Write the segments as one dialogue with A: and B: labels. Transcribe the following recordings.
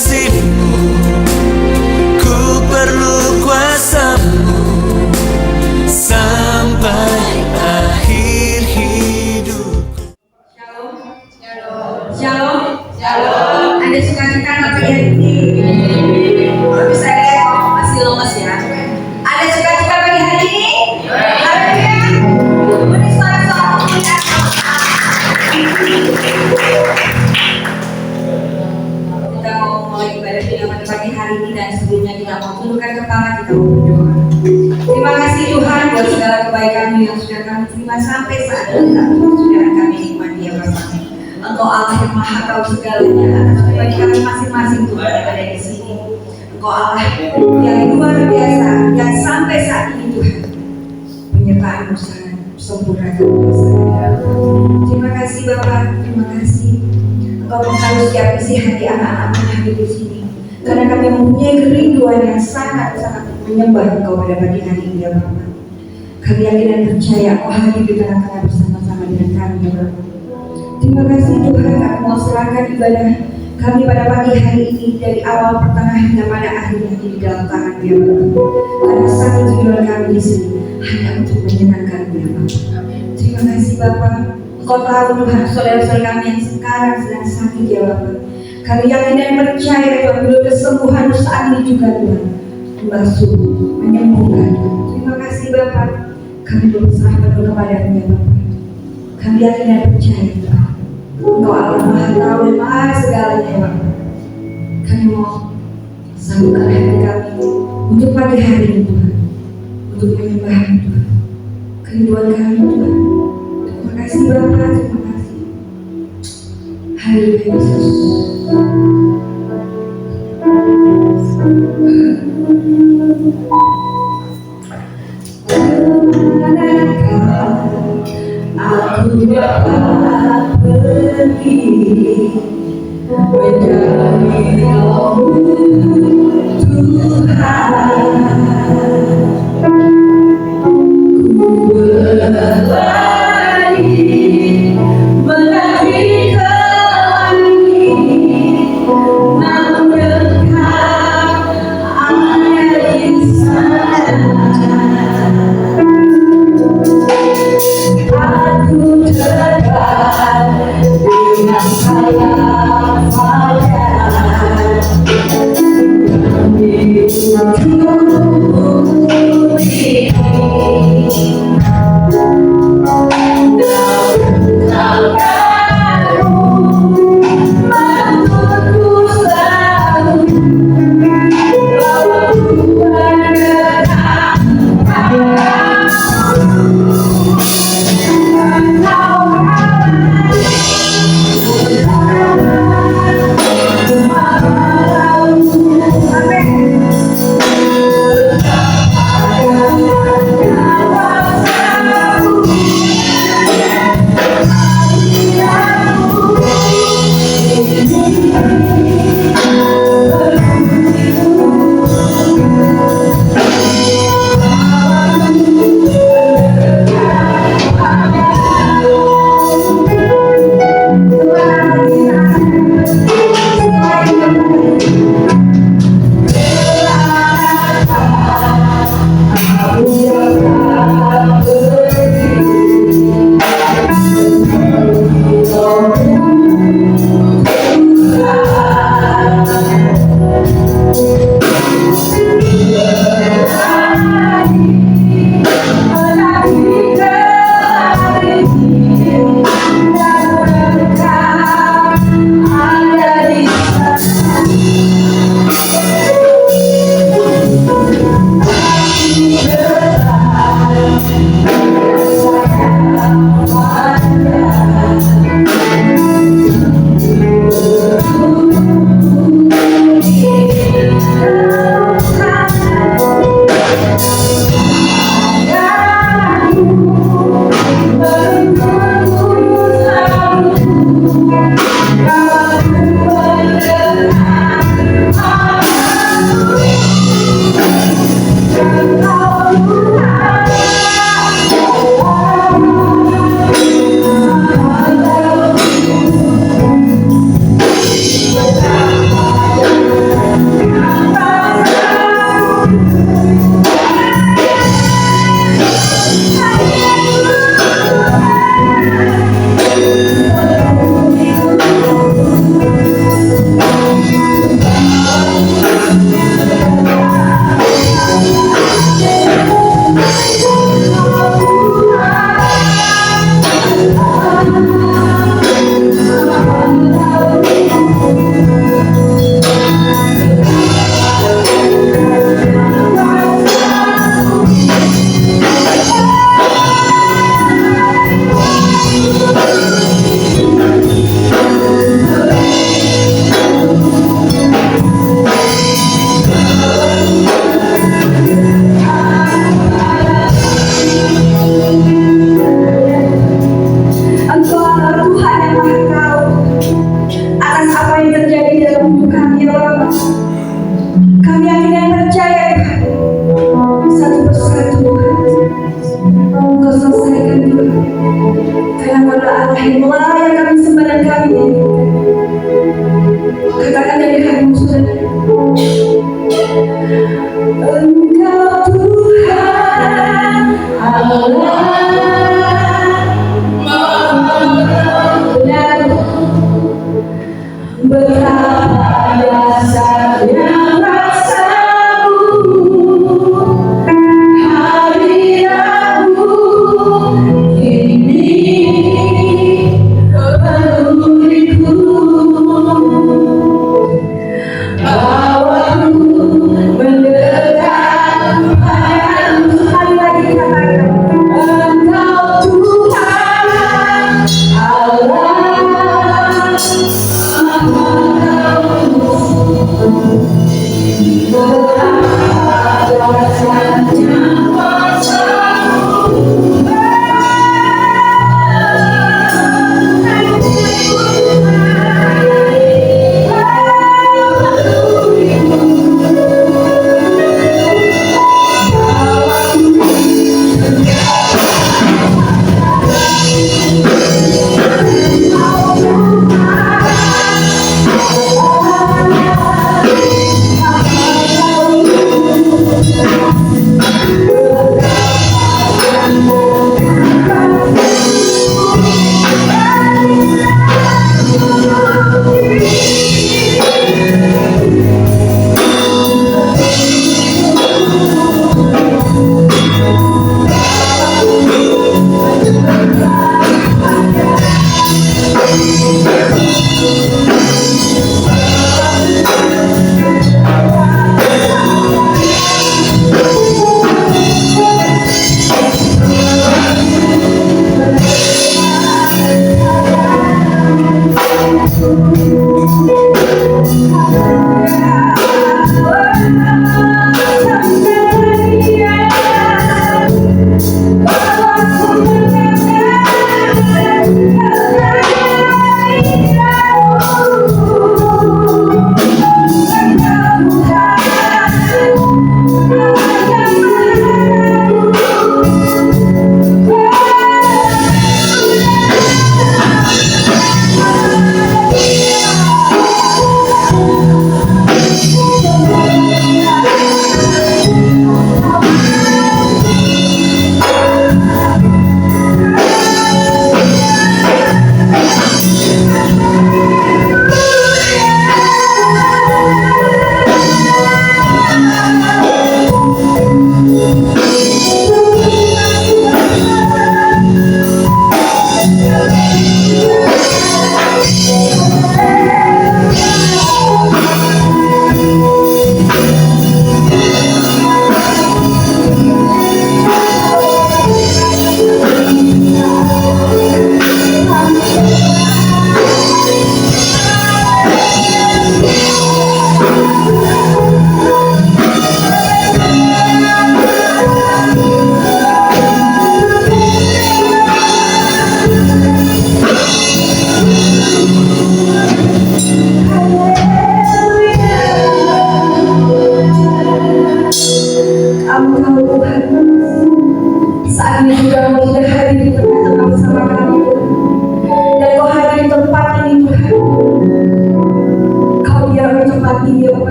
A: kasih-Mu, ku perlu kuasa-Mu sampai akhir hidupku.
B: Shalom. Ada sukacita nggak pagi hari ini? Kalau bisa lihat, masih lemes ya. Ada sukacita pagi hari ini? Haleluya. Beri suara-suara kemuliaan. Kita mau mulai ibadah firman pagi hari ini, dan sebelumnya kita mau tundukkan kepala, kita mau berdoa. Terima kasih Tuhan buat segala kebaikan-Mu yang sudah kami terima sampai saat ini, sudah kami nikmati ya Bapa. Engkau Allah yang Maha Tahu segalanya atas pribadi kami masing-masing Tuhan yang ada di sini. Engkau Allah yang luar biasa, yang sampai saat ini Tuhan penyertaan-Mu sangat sempurna dan biasa. Terima kasih Bapak, terima kasih. Engkau menghalus setiap isi hati anak-anak yang hadir di sini. Karena kami mempunyai kerinduan yang sangat-sangat menyembah Engkau pada pagi hari ini ya Bapak. Kami yakin dan percaya Engkau hadir di tengah-tengah bersama-sama dengan kami ya Bapak. Terima kasih Tuhan, kami mau serahkan ibadah kami pada pagi hari ini dari awal, pertengahan hingga pada akhirnya di dalam tangan ya Bapak. Karena satu tujuan kami di sini hanya untuk menyenangkan ya Bapak. Terima kasih Bapak. Engkau tahu Tuhan saudara-saudara kami yang sekarang sedang sakit ya Bapak. Kami yakin dan percaya Tuhan, bila kesembuhan saat ini juga Tuhan membasuh, menyembuhkan. Terima kasih Bapak. Kami berserah penuh kepada-Mu ya Bapak. Kami yakin dan percaya Tuhan, Engkau Allah Maha Tahu dan Maha segalanya ya Bapak. Kami mau sambungkan hati kami untuk pagi hari ini Tuhan, untuk penyembahan Tuhan, kerinduan kami Tuhan. Terima kasih Bapak, terima kasih. Haleluya Yesus. Aku dapat pergi menjadi roh-Mu Tuhan. Ku berlari melalui langit, namun dekat ada di sana. Aku terbang dengan sayap fajar, Kami yakin dan percaya Tuhan, satu persatu Tuhan, Engkau selesaikan Tuhan. Karena Engkau adalah Allah yang layak kami sembah dan kami nyanyikan. Katakan dari hatimu saudara, Engkau Tuhan Allah benar, betapa dahsyatnya rasamu hadiratmu kini penuhiku. Bawaku mendekat padamu, sekali lagi katakan, Engkau Tuhan Allah.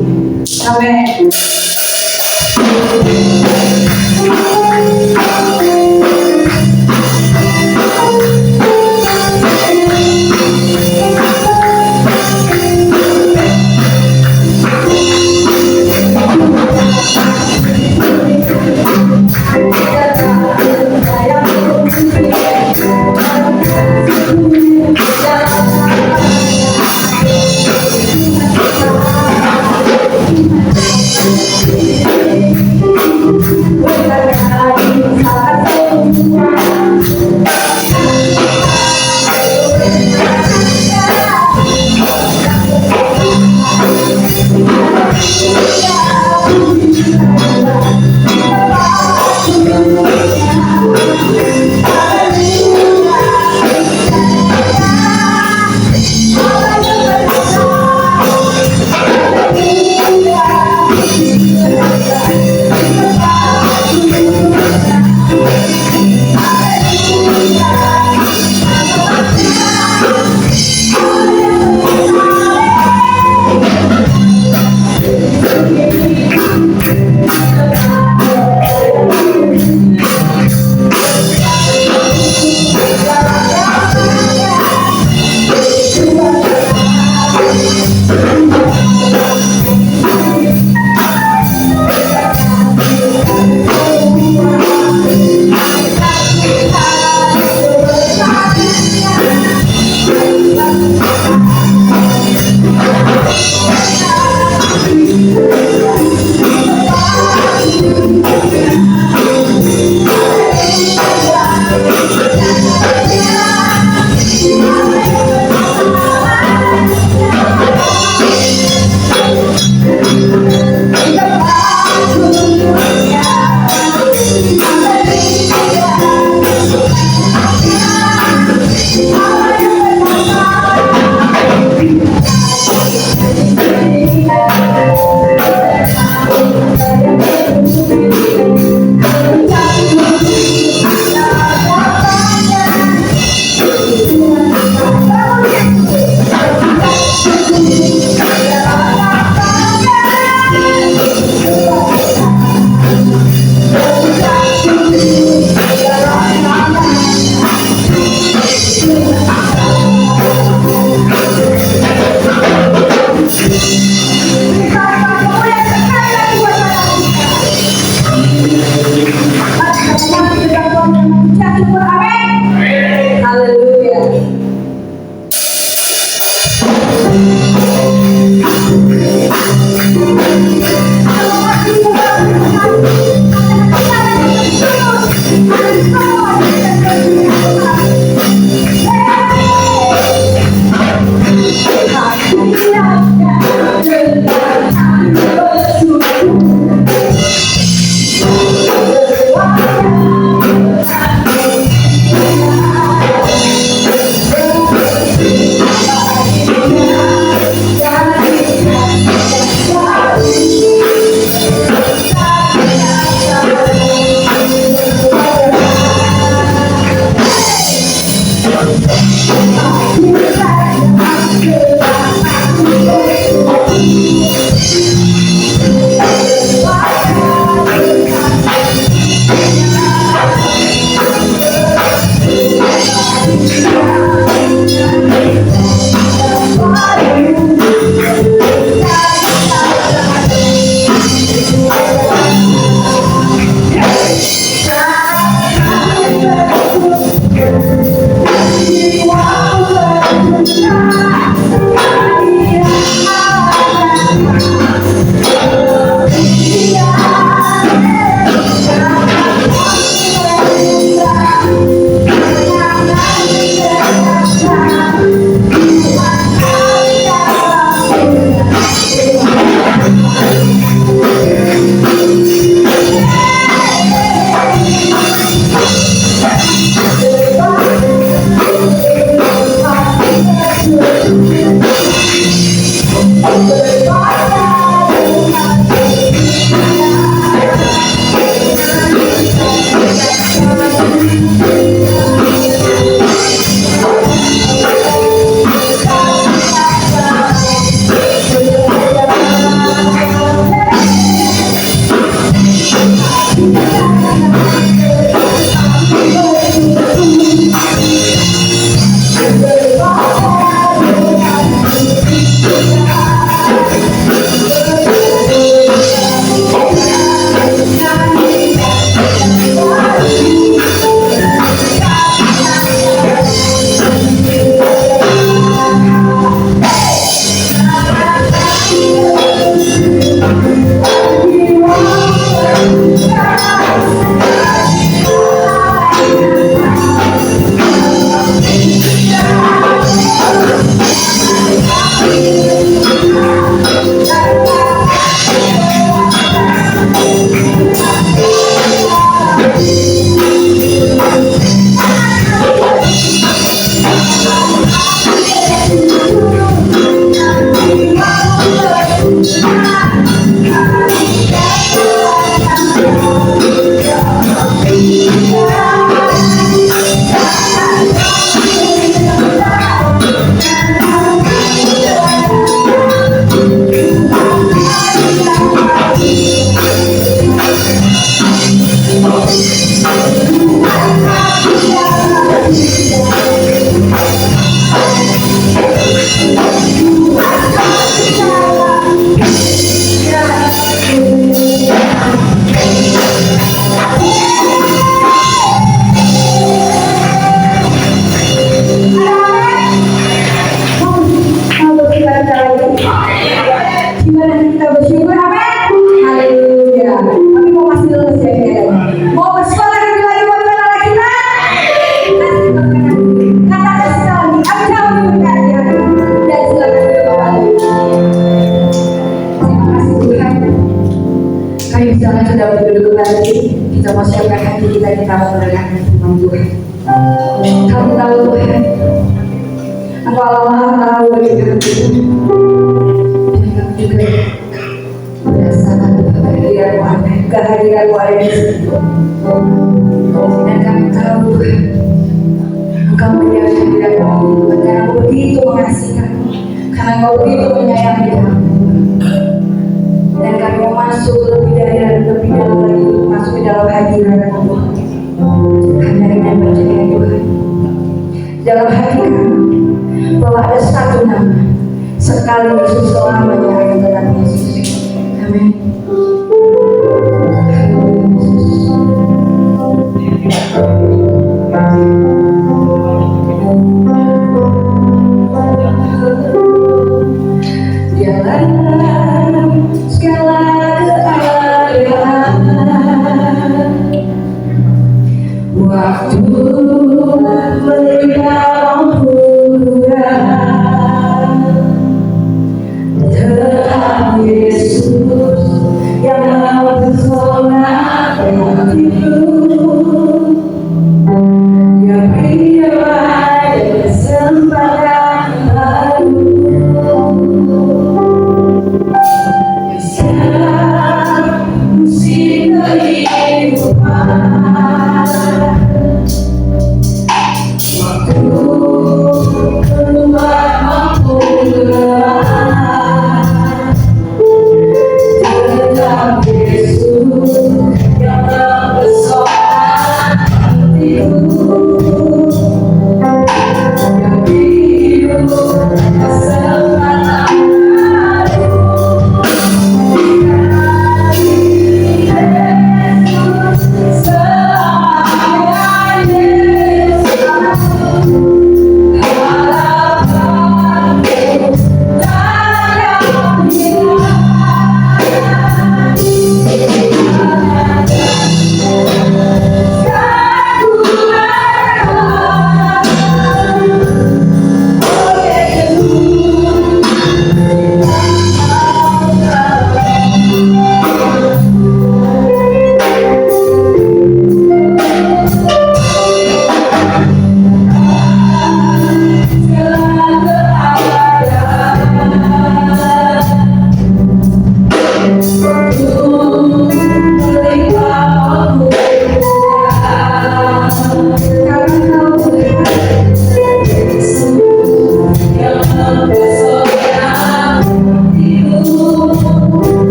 B: Amen. Gimana kita bersyukur, amin. Haleluya. Tapi mau masih lulus ya kita. Mau bersekolah lagi buat anak kita. Kata sekali, aku jauh berkarya dan silakan berdoa. Terima kasih Tuhan. Kami jangan sudah berduduk kembali. Kita mau siapkan hati kita mau mendengarkan firman Tuhan. Kamu tahu Tuhan, Engkau Allah tahu bagaimana Tuhan. Juga merasakan kehadiranmu ada di sini, dan kami tahu Tuhan, Engkau menjadi kehadiranmu karena Engkau begitu mengasihi kami, karena Engkau begitu menyayangi kami, dan kami mau masuk lebih dalam lagi, masuk ke dalam hadirat-Mu Tuhan, hanya dengan percaya Tuhan dalam hati kami bahwa ada satu nama sekali Yesus selamanya akan tetap Yesus. Amin. Dalam segala keadaan, waktu melihat Yesus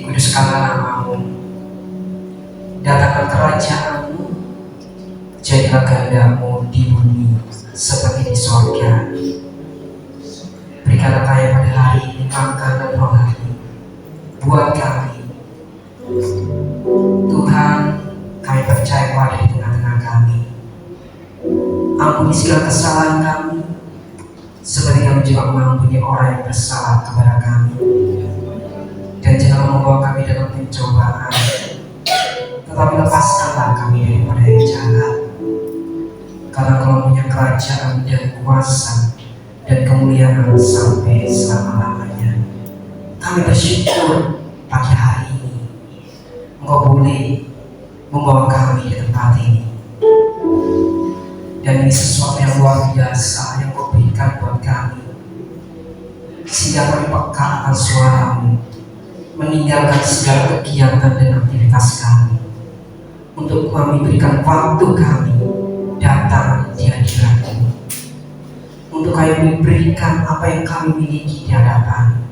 C: dikuduskanlah nama-Mu, datanglah kerajaan-Mu, jadilah kehendak-Mu di bumi seperti di sorga. Berikanlah kami pada hari ini makan dan rohani buat kami. Tuhan, kami percaya Kau ada di tengah-tengah kami. Ampuni segala kesalahan kami, seperti kami juga mengampuni orang yang bersalah kepada kami. Dan jangan membawa kami dalam pencobaan, tetapi lepaskanlah kami daripada yang jahat. Karena Kau punya kerajaan dan kuasa dan kemuliaan sampai selama-lamanya. Kami bersyukur pagi hari ini Engkau boleh membawa kami di tempat ini. Dan ini sesuatu yang luar biasa yang Kau berikan buat kami, sehingga kami peka akan suara-Mu, meninggalkan segala kegiatan dan aktivitas kami, untuk kami berikan waktu kami datang di hadirat-Mu, untuk kami berikan apa yang kami miliki di hadapan.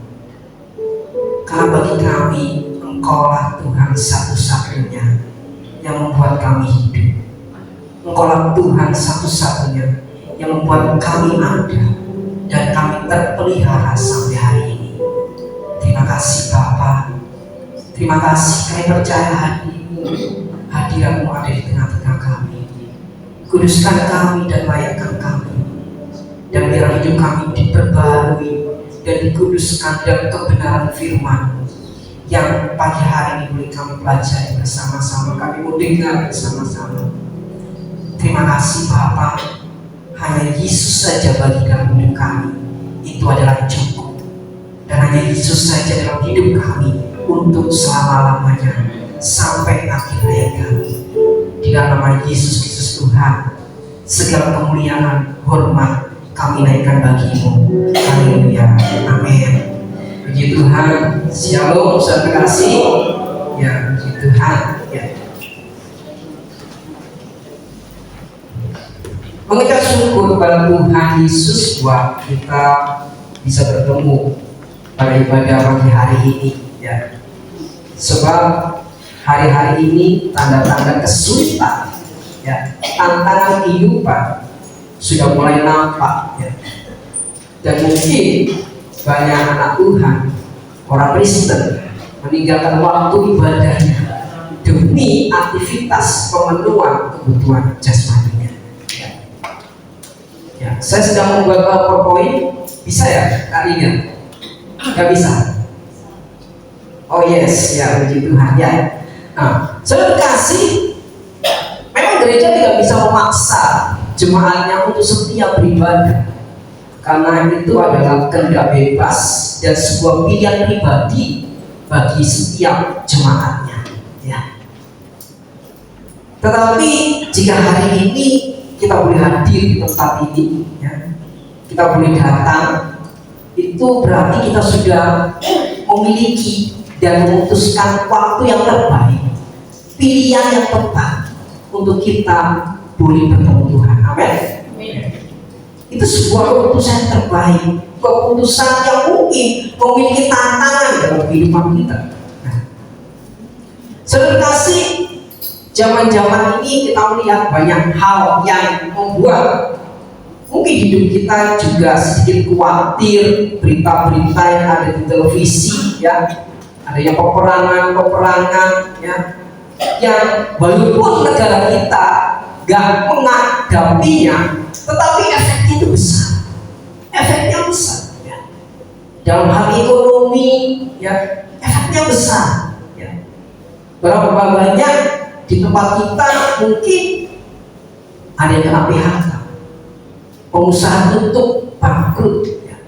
C: Karena bagi kami Engkaulah Tuhan satu-satunya yang membuat kami hidup. Engkaulah Tuhan satu-satunya yang membuat kami ada dan kami terpelihara sampai hari ini. Terima kasih Bapa. Terima kasih kami percaya hari ini hadirat-Mu ada di tengah-tengah kami. Kuduskan kami dan layakkan kami, dan biar hidup kami diperbarui dan dikuduskan dalam kebenaran firman yang pagi hari ini boleh kami pelajari bersama-sama, kami mau dengar bersama-sama. Terima kasih Bapa, hanya Yesus saja bagi dalam hidup kami itu adalah cukup, dan hanya Yesus saja dalam hidup kami untuk selama-lamanya sampai akhir hayat kami. Di dalam nama Yesus Kristus Tuhan, segala kemuliaan, hormat kami naikkan bagi-Mu. Haleluya, amin. Puji Tuhan, shalom, saudara kasih. Ya, puji Tuhan. Ya. Mengucap syukur kepada Tuhan Yesus buat kita bisa bertemu pada ibadah pagi hari ini. Ya. Sebab hari-hari ini tanda-tanda kesulitan, ya, tantangan kehidupan sudah mulai nampak, ya. Dan mungkin banyak anak Tuhan, orang Kristen, meninggalkan waktu ibadahnya demi aktivitas pemenuhan kebutuhan jasmaninya. Ya. Ya, saya sedang membuat PowerPoint, bisa ya kalian? Gak bisa? Oh yes, ya puji Tuhan ya. Nah, saya kasih, memang gereja tidak bisa memaksa jemaatnya untuk setia beribadah, karena itu adalah kehendak bebas dan sebuah pilihan pribadi bagi setiap jemaatnya. Ya. Tetapi jika hari ini kita boleh hadir di tempat ini, ya, kita boleh datang, itu berarti kita sudah memiliki dan memutuskan waktu yang terbaik, pilihan yang tepat untuk kita boleh bertemu Tuhan. Amin. Itu sebuah keputusan terbaik, keputusan yang mungkin memiliki tantangan dalam kehidupan kita. Nah, saudara kasih, zaman-zaman ini kita melihat banyak hal yang membuat mungkin hidup kita juga sedikit khawatir. Berita-berita yang ada di televisi, ya, adanya peperangan, ya, yang walaupun negara kita gak menghadapinya, tetapi efeknya itu besar. Efeknya besar, ya. Dalam hal ekonomi, ya, efeknya besar, ya. Berapa banyak di tempat kita mungkin ada yang kena PHK, pengusaha tutup, bangkrut, ya,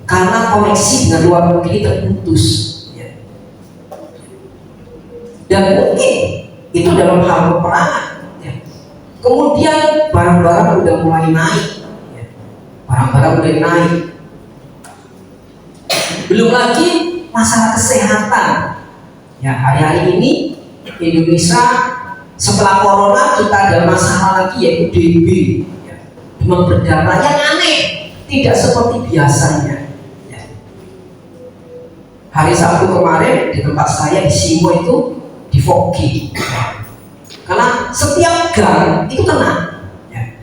C: karena koneksi dengan luar negeri terputus, ya. Dan mungkin itu dalam hal peperangan. Kemudian barang-barang udah mulai naik, ya. Barang-barang udah naik. Belum lagi masalah kesehatan. Ya, hari-hari ini Indonesia setelah corona kita ada masalah lagi, yaitu DB, ya. Demam berdarah yang aneh, tidak seperti biasanya. Ya. hari Sabtu kemarin di tempat saya di Simo itu difogging, karena setiap gang itu kena. Ya.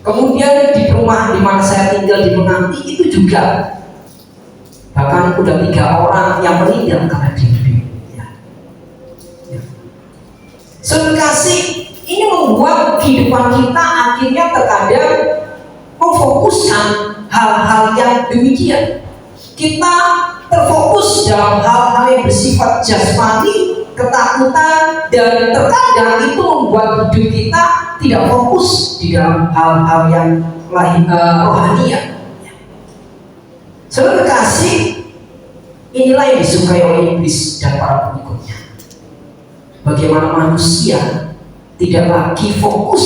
C: Kemudian di rumah di mana saya tinggal di Menanti itu juga, bahkan udah 3 orang yang meninggal karena diberi. Ya. Ya. Saudara kasih, ini membuat kehidupan kita akhirnya terkadang memfokuskan hal-hal yang demikian. Kita terfokus dalam hal-hal yang bersifat jasmani, ketakutan, dan terkadang itu membuat hidup kita tidak fokus di dalam hal-hal yang lain, rohania. Saudara kasih, inilah yang disukai oleh iblis dan para pengikutnya. Bagaimana manusia tidak lagi fokus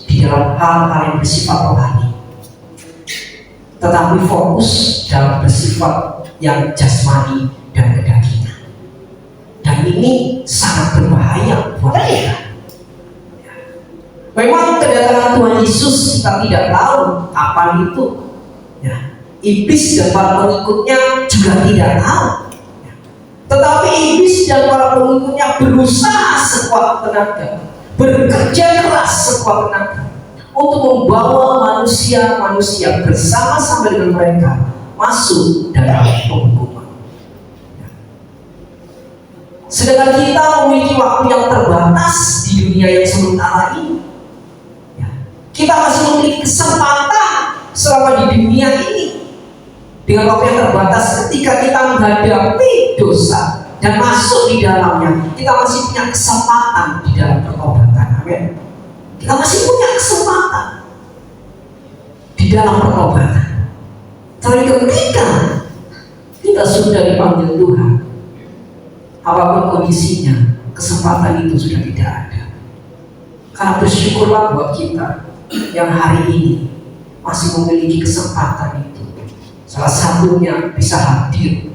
C: di dalam hal-hal yang bersifat rohani, tetapi fokus dalam bersifat yang jasmani dan kedagingan. Dan ini sangat berbahaya buat kita. Memang kedatangan Tuhan Yesus kita tidak tahu kapan itu. Ya. Iblis dan para pengikutnya juga tidak tahu. Ya. Tetapi iblis dan para pengikutnya berusaha sekuat tenaga, bekerja keras sekuat tenaga untuk membawa manusia-manusia bersama-sama dengan mereka masuk dalam penghukuman. Sedangkan kita memiliki waktu yang terbatas di dunia yang sementara ini. Kita masih memiliki kesempatan selama di dunia ini. Dengan waktu yang terbatas, ketika kita menghadapi dosa dan masuk di dalamnya, kita masih punya kesempatan di dalam pertobatan. Amin. Kita masih punya kesempatan di dalam pertobatan. Tapi ketika kita sudah dipanggil Tuhan, apapun kondisinya, kesempatan itu sudah tidak ada. Karena bersyukurlah buat kita yang hari ini masih memiliki kesempatan itu. Salah satunya bisa hadir,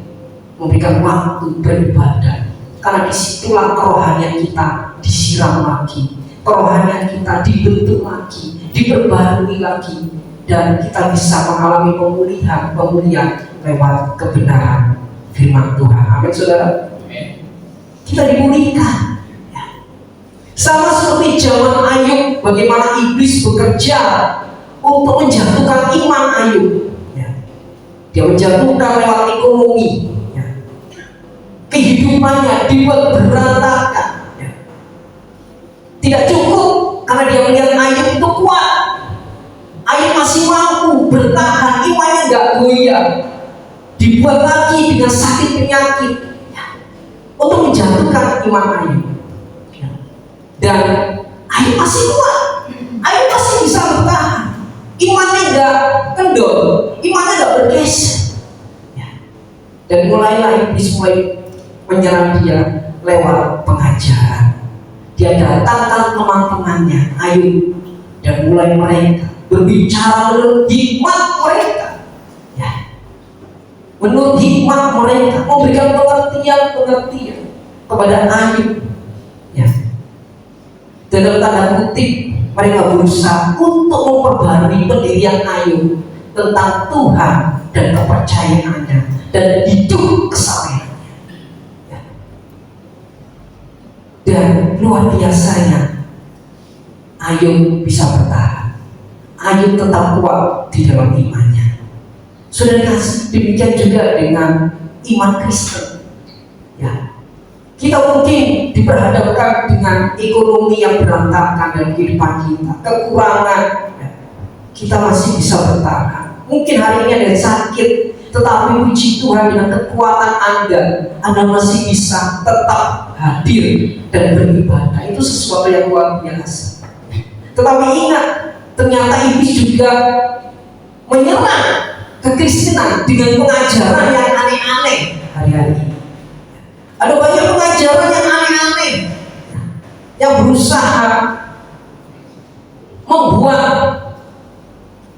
C: memberikan waktu beribadah. Karena disitulah kerohanian kita disiram lagi, kerohanian kita dibentuk lagi, diperbarui lagi, dan kita bisa mengalami pemulihan lewat kebenaran firman Tuhan. Amin, saudara. Kita dipulihkan. Sama seperti zaman Ayub, bagaimana iblis bekerja untuk menjatuhkan iman Ayub. Dia menjatuhkan lewat ekonomi. Kehidupannya dibuat berantakan. Tidak cukup karena dia melihat Ayub itu kuat. Ayub masih mampu bertahan, imannya nggak goyah. Dibuat lagi dengan sakit penyakit untuk menjatuhkan iman Ayub. Dan Ayub masih kuat, Ayub masih bisa bertahan. Imannya nggak kendor, imannya nggak bergeser. Dan mulailah iblis mulai menyerang dia lewat pengajaran. Dia datangkan teman-temannya Ayub dan mulai mereka berbicara menurut hikmat mereka. Menurut hikmat mereka memberikan pengertian kepada Ayub. Dan dalam tanda kutip mereka berusaha untuk memperbarui pendirian Ayub tentang Tuhan dan kepercayaannya dan hidup kesabarannya. Dan luar biasanya Ayub bisa bertahan. Ayub tetap kuat di dalam imannya. Saudara kasih, demikian juga dengan iman Kristen. Kita mungkin diperhadapkan dengan ekonomi yang berantakan dalam kehidupan kita, kekurangan, kita masih bisa bertahan. Mungkin hari ini ada sakit, tetapi puji Tuhan dengan kekuatan Anda masih bisa tetap hadir dan beribadah. Itu sesuatu yang luar biasa. Tetapi ingat, ternyata iblis juga menyerang kekristenan dengan pengajaran yang aneh-aneh hari-hari ini. Ada banyak pengajaran yang aneh-aneh yang berusaha membuat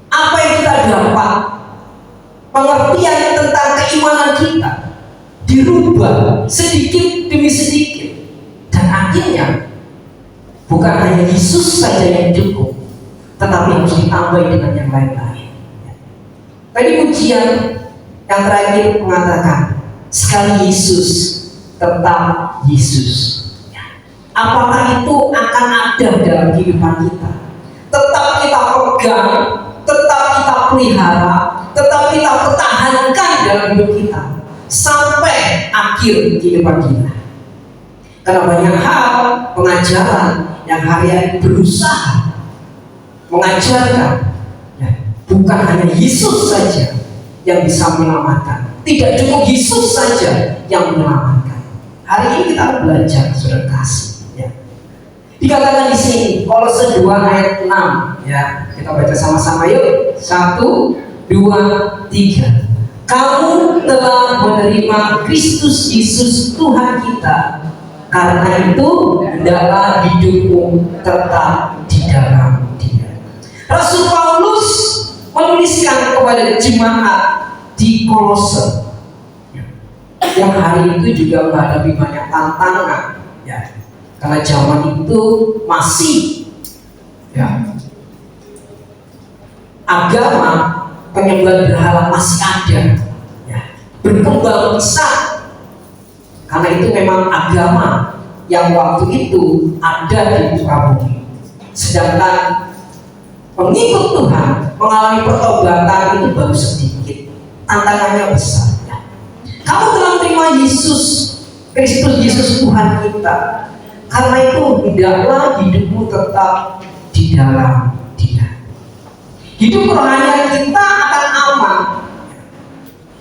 C: apa yang kita dapat, pengertian tentang keimanan kita dirubah sedikit demi sedikit, dan akhirnya bukan hanya Yesus saja yang cukup, tetapi harus ditambah dengan yang lain-lain. Tadi ujian yang terakhir mengatakan sekali Yesus tetap Yesus. Apakah itu akan ada dalam kehidupan kita? Tetap kita pegang, tetap kita pelihara, tetap kita pertahankan dalam hidup kita sampai akhir kehidupan kita. Karena banyak hal pengajaran yang hari-hari berusaha mengajarkan, ya, bukan hanya Yesus saja yang bisa menyelamatkan. Tidak cukup Yesus saja yang menyelamatkan. Hari ini kita belajar, saudara kasih. Ya. Dikatakan di sini, Kolose 2 ayat 6. Ya, kita baca sama-sama yuk. 1, 2, 3. Kamu telah menerima Kristus Yesus Tuhan kita. Karena itu hendaklah hidupmu tetap di dalam Dia. Rasul Paulus menuliskan kepada jemaat di Kolose yang hari itu juga menghadapi banyak tantangan, ya, karena zaman itu masih, ya, agama penyembah berhala masih ada, ya, berkembang besar. Karena itu memang agama yang waktu itu ada di muka bumi. Sedangkan pengikut Tuhan mengalami pertobatan itu baru sedikit. Tantangannya besar. Ya. Kamu telah menerima Yesus Kristus Yesus Tuhan kita. Karena itu hendaklah hidupmu tetap di dalam Dia. Hidup rohani kita akan aman.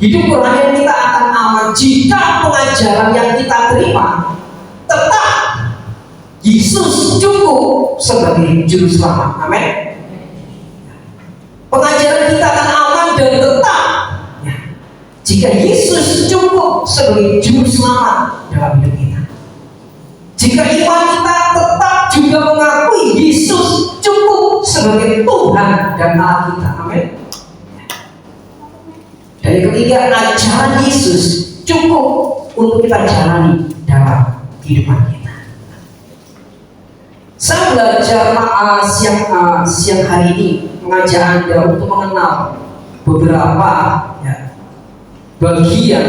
C: Hidup rohani kita akan aman jika pengajaran yang kita terima tetap Yesus cukup sebagai juru selamat. Amin. Pengajaran kita akan aman dan tetap, ya, jika Yesus cukup sebagai juru selamat dalam hidup kita. Jika iman kita tetap juga mengakui Yesus cukup sebagai Tuhan dan Allah kita. Amin. Dan yang ketiga, ajaran Yesus cukup untuk kita jalani dalam kehidupan kita. Saya belajar siang hari ini mengajak Anda untuk mengenal beberapa, ya, bagian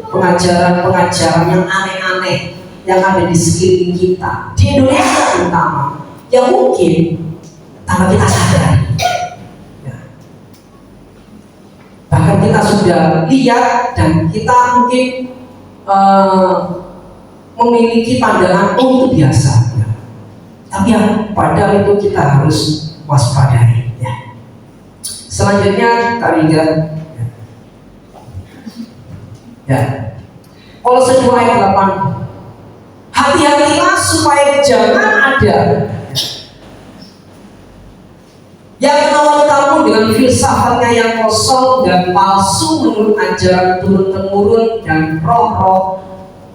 C: pengajaran-pengajaran yang aneh-aneh yang ada di sekeliling kita di Indonesia terutama, yang mungkin tanpa kita sadari, ya, bahkan kita sudah lihat dan kita mungkin memiliki pandangan itu biasa, ya. Tapi yang padahal itu kita harus waspadai, ya. Selanjutnya kita lihat, ya, Kolose 2 ayat 8. Hati-hatilah supaya jangan ada yang menawan kamu dengan filsafatnya yang kosong dan palsu menurut ajaran turun-temurun dan roh-roh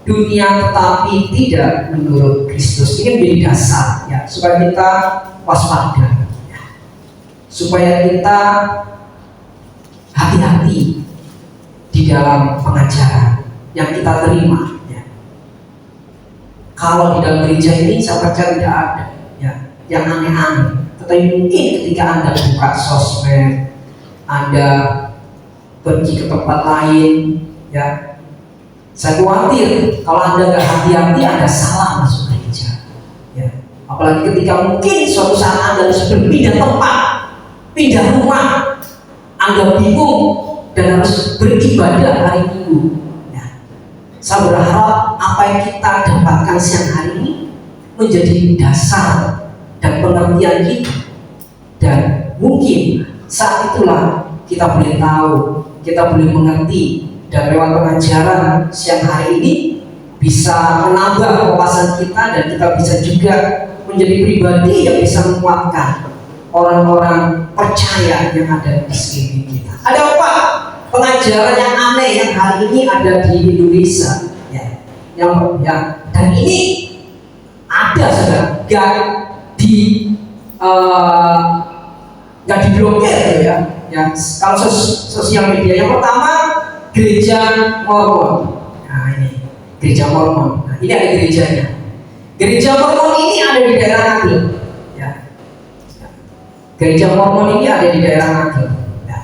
C: dunia, tetapi tidak menurut Kristus. Ini menjadi dasar, ya, supaya kita waspada, ya, supaya kita hati-hati di dalam pengajaran yang kita terima. Ya. Kalau di dalam gereja ini saya percaya tidak ada, ya, yang aneh-aneh. Tetapi mungkin ketika Anda buka sosmed, Anda pergi ke tempat lain, ya, saya khawatir kalau Anda nggak hati-hati, Anda salah masuk gereja, ya. Apalagi ketika mungkin suatu saat Anda harus berpindah tempat, pindah rumah, Anda bingung dan harus beribadah hari Minggu, ya. Saya berharap apa yang kita dapatkan siang hari ini menjadi dasar dan pengertian kita, dan mungkin saat itulah kita boleh tahu, kita boleh mengerti, dan lewat pengajaran siang hari ini bisa menambah wawasan kita, dan kita bisa juga menjadi pribadi yang bisa menguatkan orang-orang percaya yang ada di sekeliling kita. Ada apa pengajaran yang aneh yang hari ini ada di Indonesia, ya, dan ini ada, sudah nggak diblokir, ya. Kalau sosial media, yang pertama gereja Mormon. Nah, ini gereja Mormon. Nah, ini ada gerejanya. Gereja Mormon ini ada di daerah Nagel, ya. Gereja Mormon ini ada di daerah Nagel. Ya.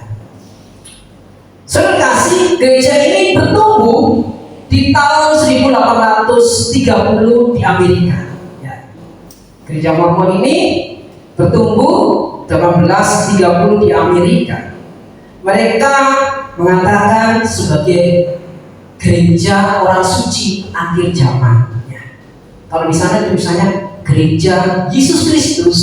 C: Saudara kasih, gereja ini bertumbuh di tahun 1830 di Amerika. Ya. Gereja Mormon ini bertumbuh 1830 di Amerika. Mereka mengatakan sebagai gereja orang suci akhir zaman. Ya. Kalau di sana tulisannya gereja Yesus Kristus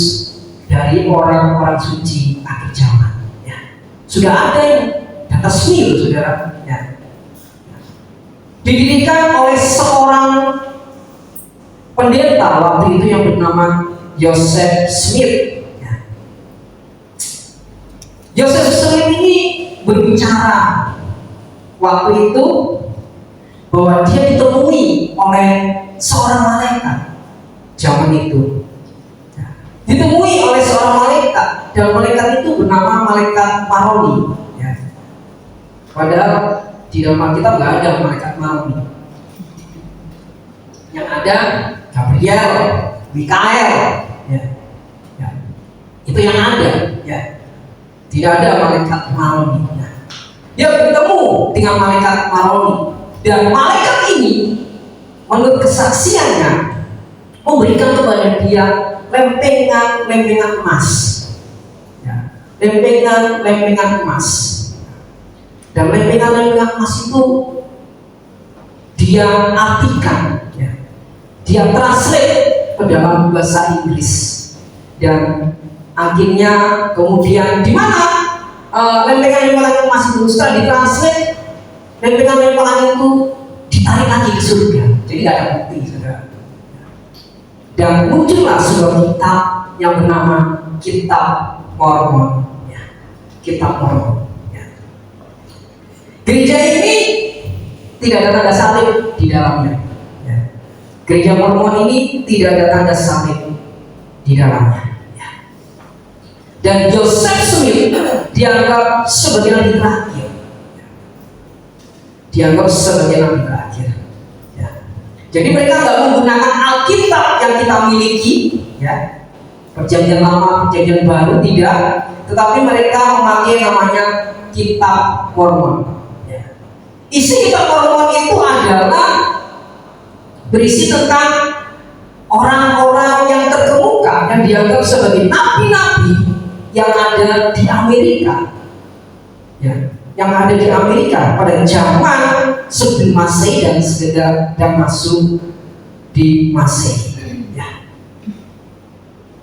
C: dari orang-orang suci akhir zaman. Ya. Sudah ada yang data SMIL, saudara. Ya. Didirikan oleh seorang pendeta waktu itu yang bernama Joseph Smith. Ya. Joseph Smith ini berbicara waktu itu bahwa dia ditemui oleh seorang malaikat zaman itu. Ya. Ditemui oleh seorang malaikat, dan malaikat itu bernama malaikat Maroni. Ya. Padahal di dalam Alkitab nggak ada malaikat Maroni. Yang ada Gabriel, Mikael, ya. Ya. Itu yang ada. Ya. Tidak ada malaikat Maroni. Ya. Dia bertemu dengan malaikat Maroni, dan malaikat ini menurut kesaksiannya memberikan kepada dia lempengan emas. Ya. Lempengan emas. Dan lempengan emas itu dia artikan, ya. Dia translate ke dalam bahasa Inggris, dan akhirnya kemudian di mana lempengan emas itu setelah ditranslate, lempengan itu ditarik lagi ke surga. Jadi tidak ada bukti, saudara. Dan muncullah sebuah kitab yang bernama Kitab Mormon. Ya. Kitab Mormon. Gereja ini tidak ada tanda salib di dalamnya. Ya. Gereja Mormon ini tidak ada tanda salib di dalamnya. Ya. Dan Joseph Smith dianggap sebagai nabi terakhir. Ya. Dianggap sebagai nabi terakhir. Ya. Jadi mereka tidak menggunakan Alkitab yang kita miliki, ya. Perjanjian Lama, Perjanjian Baru tidak, tetapi mereka memakai namanya Kitab Mormon. Isi Kitab Mormon itu adalah berisi tentang orang-orang yang terkemuka yang dianggap sebagai nabi-nabi yang ada di Amerika, ya, yang ada di Amerika pada zaman sebelum Masehi dan sedang masuk di Masehi. Ya.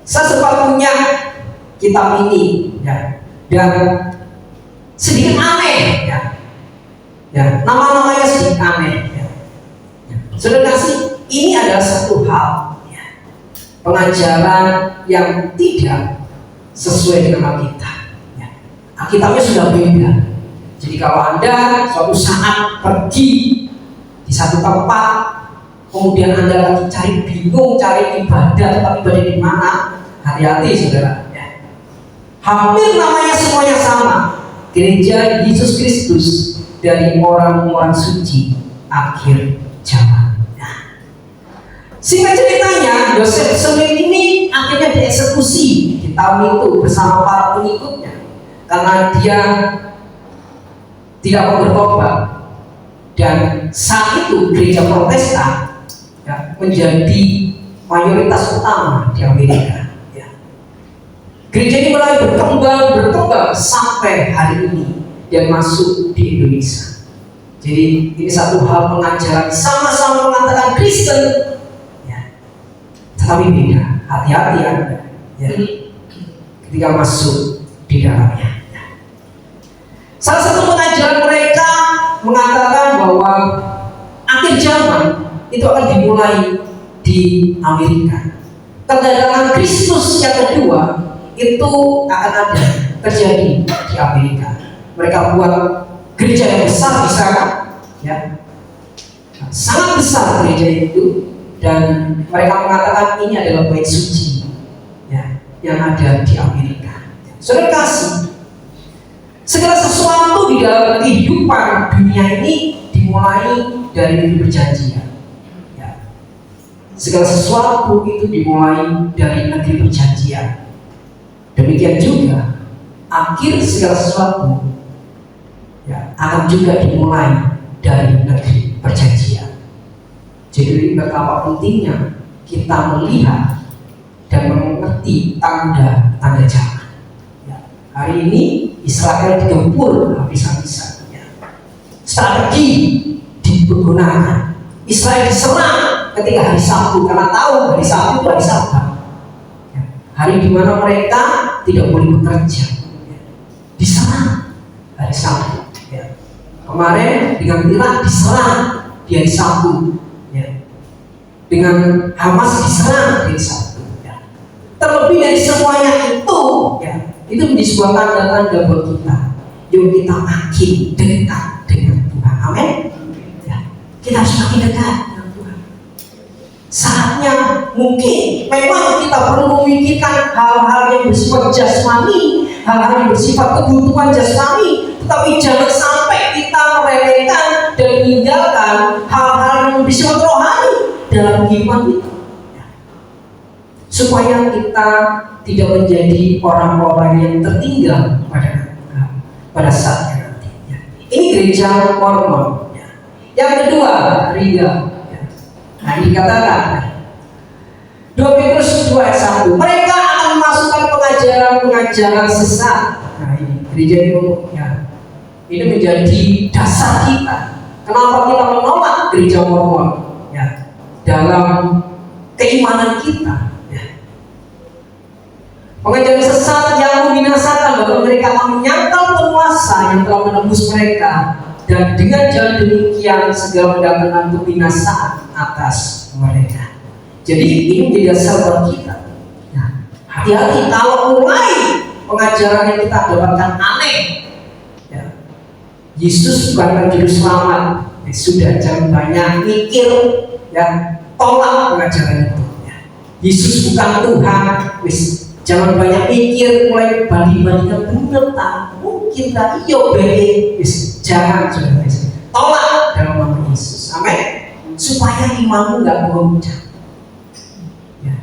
C: Saya sempat punya kitab ini, ya, dan sedikit aneh, ya. Ya, nama-namanya sedikit aneh. Ya. Ya. Saudara kasih, ini adalah satu hal, ya, pengajaran yang tidak sesuai dengan Alkitab. Ya. Alkitabnya sudah beda. Jadi kalau Anda suatu saat pergi di satu tempat, kemudian Anda lagi cari bingung, cari ibadah, tapi ibadah di mana? Hati-hati, saudara. Ya. Hampir namanya semuanya sama. Gereja Yesus Kristus dari orang-orang suci akhir zaman. Nah, singkat ceritanya, Joseph Smith ini akhirnya dieksekusi di tahun itu bersama para pengikutnya karena dia tidak mau bertobat. Dan saat itu gereja Protestan, ya, menjadi mayoritas utama di Amerika. Ya. Gereja ini mulai berkembang sampai hari ini dan masuk di Indonesia. Jadi ini satu hal pengajaran, sama-sama mengatakan Kristen, ya, tetapi beda. Hati-hati Anda, ya, ketika masuk di dalamnya. Ya. Salah satu pengajaran mereka mengatakan bahwa akhir zaman itu akan dimulai di Amerika. Kedatangan Kristus yang kedua itu akan ada terjadi di Amerika. Mereka buat gereja yang besar di sana, ya, sangat besar gereja itu, dan mereka mengatakan ini adalah bait suci, ya, yang ada di Amerika. Saudara kasih, segala sesuatu di dalam kehidupan dunia ini dimulai dari negeri perjanjian. Ya. Segala sesuatu itu dimulai dari negeri perjanjian. Demikian juga akhir segala sesuatu, ya, akan juga dimulai dari negeri perjanjian. Jadi betapa pentingnya kita melihat dan mengerti tanda-tanda zaman. Ya. Hari ini Israel digempur habis-habisan. Ya. Strategi digunakan. Israel diserang ketika hari Sabtu karena tahu hari Sabtu itu hari Sabat. Ya. Hari di mana mereka tidak boleh bekerja. Ya. Diserang hari Sabtu. Ya. Kemarin dengan Irak diserang di hari Sabtu. Ya. Dengan Hamas diserang di hari Sabtu. Ya. Terlebih dari semuanya itu, ya, itu menjadi sebuah tanda-tanda buat kita. Yuk kita makin dekat dengan Tuhan. Amin. Ya. Kita harus makin dekat dengan Tuhan. Saatnya mungkin memang kita perlu memikirkan hal-hal yang bersifat jasmani, hal-hal yang bersifat kebutuhan jasmani, tetapi jangan sampai kita meremehkan dan meninggalkan hal-hal yang bersifat rohani dalam kehidupan kita, supaya kita tidak menjadi orang-orang yang tertinggal pada saatnya nanti. Ini gereja Mormon. Yang kedua, Riga. Nah, dikatakan 2 Petrus 2 ayat 1, mereka akan memasukkan pengajaran-pengajaran sesat. Nah, ini gereja ini, ya, ini menjadi dasar kita. Kenapa kita menolak gereja Mormon? Ya, dalam keimanan kita. Ya. Pengajaran sesat yang membinasakan, bahwa mereka akan menyangkal penguasa yang telah menembus mereka, dan dengan jalan demikian segala mendatangkan kebinasaan atas mereka. Jadi ini menjadi dasar buat kita. Nah, hati-hati kalau mulai pengajaran yang kita dapatkan aneh. Ya. Yesus bukan juru selamat. Ya, sudah jangan banyak mikir, ya, tolak pengajaran itu. Ya. Yesus bukan Tuhan. Jangan banyak mikir, mulai banding-bandingkan bener tak mungkin tak iyo baik. Jangan tolak dalam nama Yesus. Amin. Supaya imanmu nggak goncang. Ya.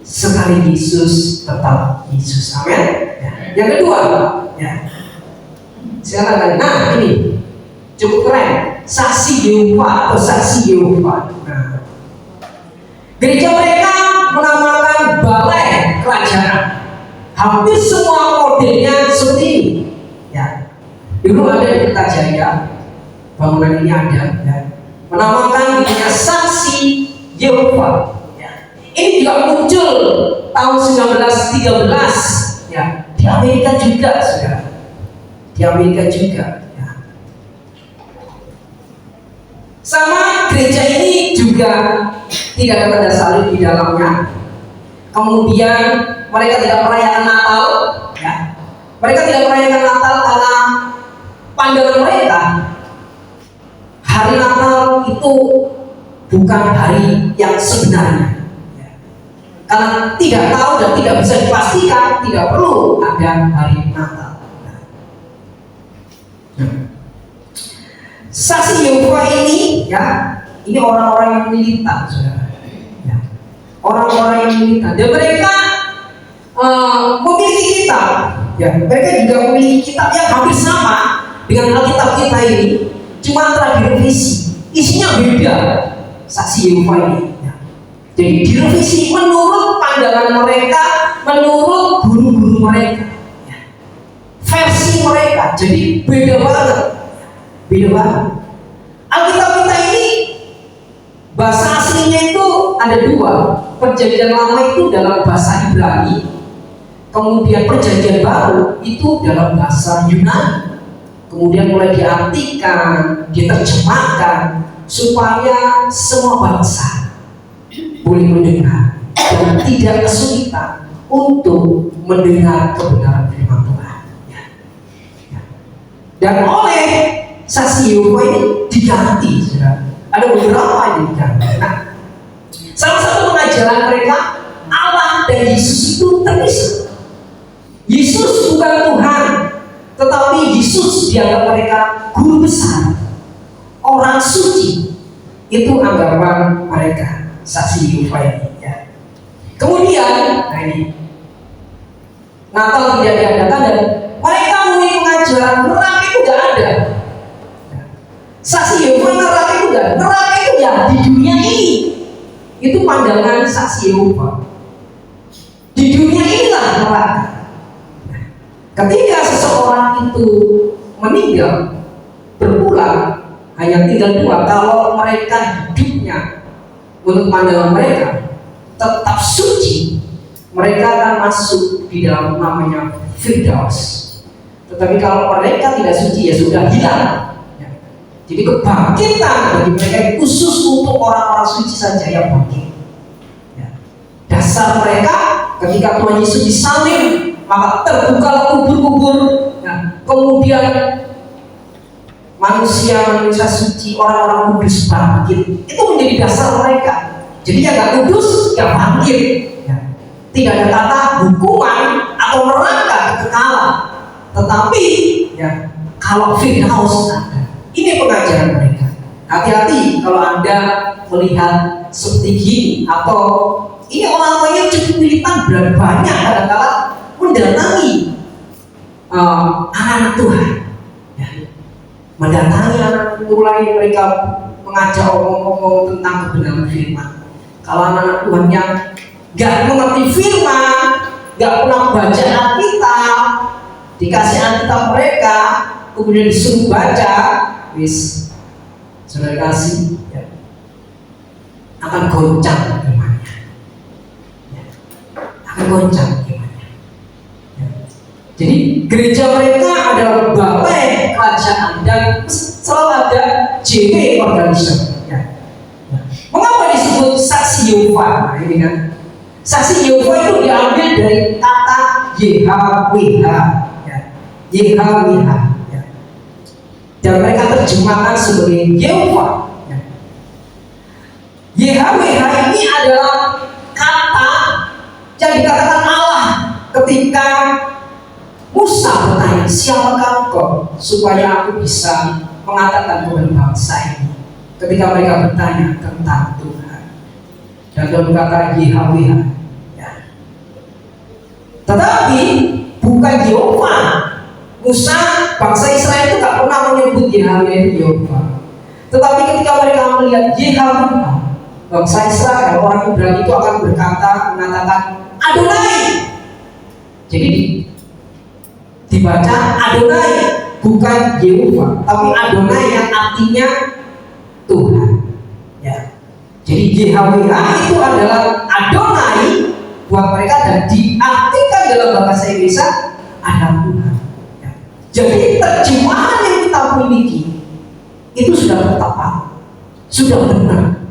C: Sekali Yesus tetap Yesus. Amin. Ya. Yang kedua, ya. Silakan. Nah, ini cukup keren. Saksi Yehova atau saksi Yehova. Nah, gereja mereka menamakan balai kerajaan. Hampir semua modelnya seperti ini. Ya. Dulu ada di Kertajaya, bangunan ini ada, ya, menamakan dirinya saksi Yehova. Ya. Ini juga muncul tahun 1913, ya, di Amerika juga, saudara. Di Amerika juga. Ya. Sama gereja ini juga tidak ada tanda salib di dalamnya. Kemudian mereka tidak merayakan Natal, ya. Mereka tidak merayakan Natal karena pandangan mereka hari Natal itu bukan hari yang sebenarnya, ya. Karena tidak tahu dan tidak bisa dipastikan, tidak perlu ada hari Natal. Saksi Yehova ini, ya, ini orang-orang yang militan, saudara. Ya. Orang-orang yang militan. Dan mereka memiliki kitab. Ya, mereka juga memiliki kitab yang hampir sama dengan Alkitab kita ini, cuma telah direvisi. Isinya beda. Saksi Yehova ini. Ya. Jadi direvisi menurut pandangan mereka, menurut guru-guru mereka. Ya. Versi mereka. Jadi beda banget. Beda banget. Alkitab kita ini bahasa aslinya itu ada dua. Perjanjian lama itu dalam bahasa Ibrani, kemudian perjanjian baru itu dalam bahasa Yunani. Kemudian mulai diartikan, diterjemahkan supaya semua bangsa boleh mendengar dan tidak kesulitan untuk mendengar kebenaran firman Tuhan. Ya. Ya. Dan oleh saksi Yehova ini diganti, saudara. Ada beberapa yang diganti. Nah, salah satu pengajaran mereka, Allah dan Yesus itu terpisah. Yesus bukan Tuhan, tetapi Yesus dianggap mereka guru besar, orang suci. Itu anggapan mereka, saksi Yehova ini. Ya. Kemudian, nah ini, Natal tidak diadakan dan mereka memiliki pengajaran neraka itu tidak ada. Saksi Yehova neraka itu enggak. Neraka dunia ini. Itu pandangan saksi Yehova. Di dunia inilah neraka. Ketika seseorang itu meninggal, berpulang, hanya tinggal dua. Kalau mereka hidupnya menurut pandangan mereka tetap suci, mereka akan masuk di dalam namanya Firdaus. Tetapi kalau mereka tidak suci, ya sudah hilang. Jadi kebangkitan bagi mereka khusus untuk orang-orang suci saja yang bangkit. Dasar mereka ketika Tuhan Yesus disalib, maka terbuka kubur-kubur. Kemudian manusia-manusia suci, orang-orang kudus bangkit. Itu menjadi dasar mereka. Jadi yang gak kudus, ya bangkit. Tidak ada kata hukuman atau neraka kekekalan. Tetapi kalau Firdaus ada. Ini pengajaran mereka. Hati-hati kalau Anda melihat seperti gini, atau ini orang-orang yang cukup militan banyak kadang-kala mendatangi anak-anak Tuhan. Mendatangi anak mulai mereka mengajak omong-omong tentang kebenaran firman. Kalau anak-anak Tuhan yang gak mengerti firman, gak pernah baca Alkitab, dikasih Alkitab mereka, kemudian disuruh baca, sudah kasih, akan goncang imannya, akan goncang imannya. Jadi gereja mereka adalah balai kerajaan dan selalu ada JW organisasi. Mengapa disebut saksi Yehova? Ini kan saksi Yehova itu diambil dari kata YHWH, YHWH. Dan mereka terjemahkan sebagai Yehova. YHWH ini adalah kata yang dikatakan Allah ketika Musa bertanya, siapakah engkau supaya aku bisa mengatakan kepada bangsa ini? Ketika mereka bertanya tentang Tuhan, dan Tuhan berkata YHWH. Tetapi bukan Yehova. Musa, bangsa Israel itu tak pernah menyebut YHWH itu Yehova. Tetapi ketika mereka melihat YHWH, bangsa Israel, orang Ibrani itu akan mengatakan Adonai. Jadi dibaca Adonai, bukan Yehova, tapi Adonai yang artinya Tuhan. Jadi YHWH itu adalah Adonai buat mereka dan diartikan dalam bahasa Indonesia adalah Tuhan. Jadi terjemahan yang kita miliki itu sudah tepat, sudah benar.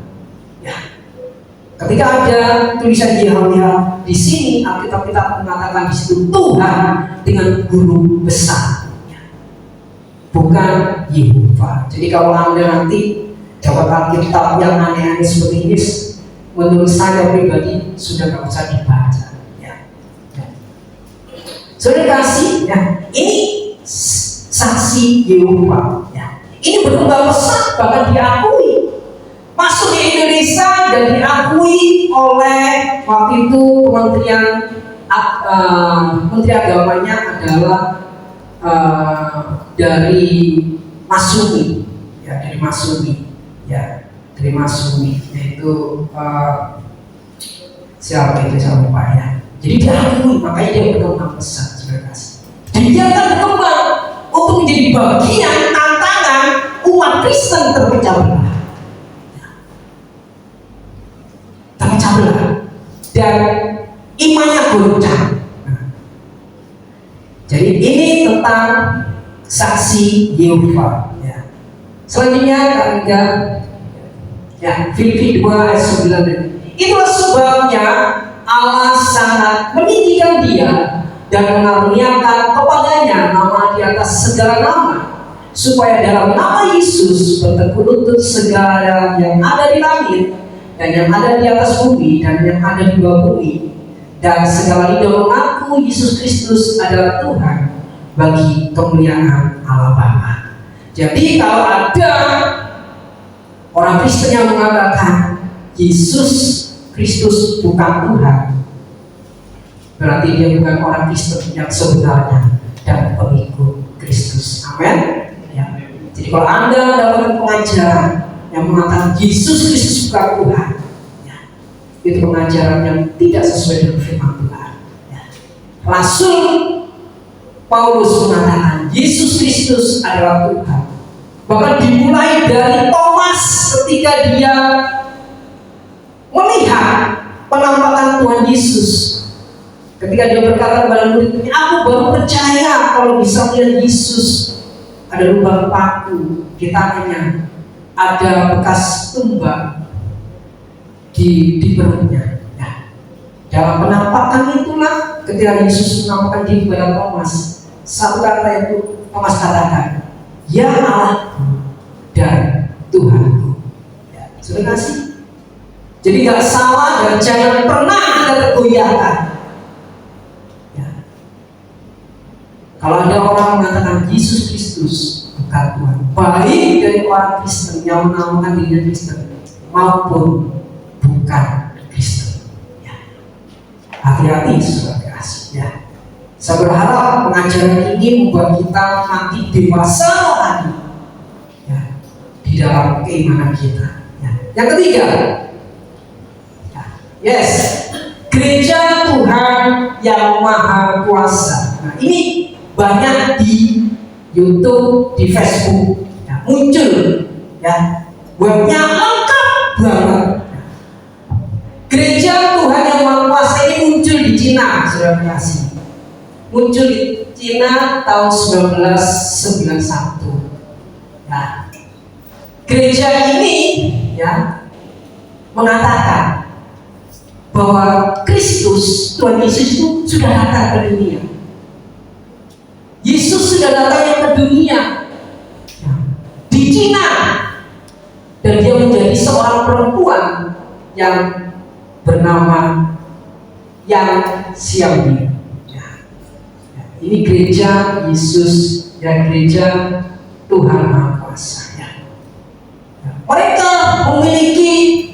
C: Ketika ada tulisan YHWH di sini, Alkitab kita mengatakan di situ Tuhan dengan huruf besar, bukan Yehova. Jadi kalau Anda nanti dapat Alkitab yang aneh-aneh seperti ini, menurut saya pribadi sudah tidak usah dibaca. Sudah kasih, ini saksi Yehova. Ini berkembang pesat, bahkan diakui. Masuk di Indonesia dan diakui oleh waktu itu Kementerian Menteri Agamanya adalah dari Masyumi, dari Masyumi, yaitu siapa itu saya lupa ya. Jadi diakui, makanya dia berkembang pesat. Dan dia akan berkembang untuk menjadi bagian tantangan umat Kristen terpecah belah. Dan imannya goncang. Jadi ini tentang saksi Yehova. Selanjutnya Filipi 2 ayat 9. Itulah sebabnya Allah sangat meninggikan dia dan mengaruniakan kepadanya nama di atas segala nama, supaya dalam nama Yesus bertekuk lutut segala yang ada di langit dan yang ada di atas bumi dan yang ada di bawah bumi, dan segala lidah mengaku Yesus Kristus adalah Tuhan bagi kemuliaan Allah Bapa. Jadi kalau ada orang Kristen yang mengatakan Yesus Kristus bukan Tuhan, berarti dia bukan orang Kristen yang sebenarnya dan pengikut Kristus. Amin. Jadi kalau Anda mendapatkan pengajaran yang mengatakan Yesus Kristus bukan Tuhan, ya, itu pengajaran yang tidak sesuai dengan firman Tuhan. Ya. Rasul Paulus mengatakan Yesus Kristus adalah Tuhan. Bahkan dimulai dari Thomas ketika dia melihat penampakan Tuhan Yesus. Ketika dia berkata kepada murid-muridnya, aku baru percaya kalau bisa melihat Yesus. Ada lubang paku di tangannya, ada bekas tumbal di perutnya. Ya. Dalam penampakan itulah ketika Yesus menampakkan diri kepada Thomas, satu kata itu Thomas katakan, ya Allahku dan Tuhanku. Ya, sudah kasih. Jadi gak salah dan jangan pernah ada tergoyahkan. Kalau ada orang mengatakan Yesus Kristus bukan Tuhan, baik dari orang Kristen yang menamakan dirinya Kristen maupun bukan Kristen. Ya. Hati-hati saudara kasih. Ya. Saya berharap pengajaran ini membuat kita nanti dewasa lagi, ya, di dalam keimanan kita. Ya. Yang ketiga, ya, yes, gereja Tuhan yang Maha Kuasa. Nah, ini banyak di YouTube, di Facebook, ya, muncul, ya, webnya lengkap banget. Gereja Tuhan yang Maha Kuasa ini muncul di Cina, saudara kasih. Muncul di Cina tahun 1991. Nah, gereja ini, ya, mengatakan bahwa Kristus, Tuhan Yesus itu sudah datang ke dunia. Yesus sudah datang ke dunia di Cina, dan dia menjadi seorang perempuan yang bernama Yang Xiaomi. Ini gereja Yesus dan gereja Tuhan Maha Kuasa. Mereka memiliki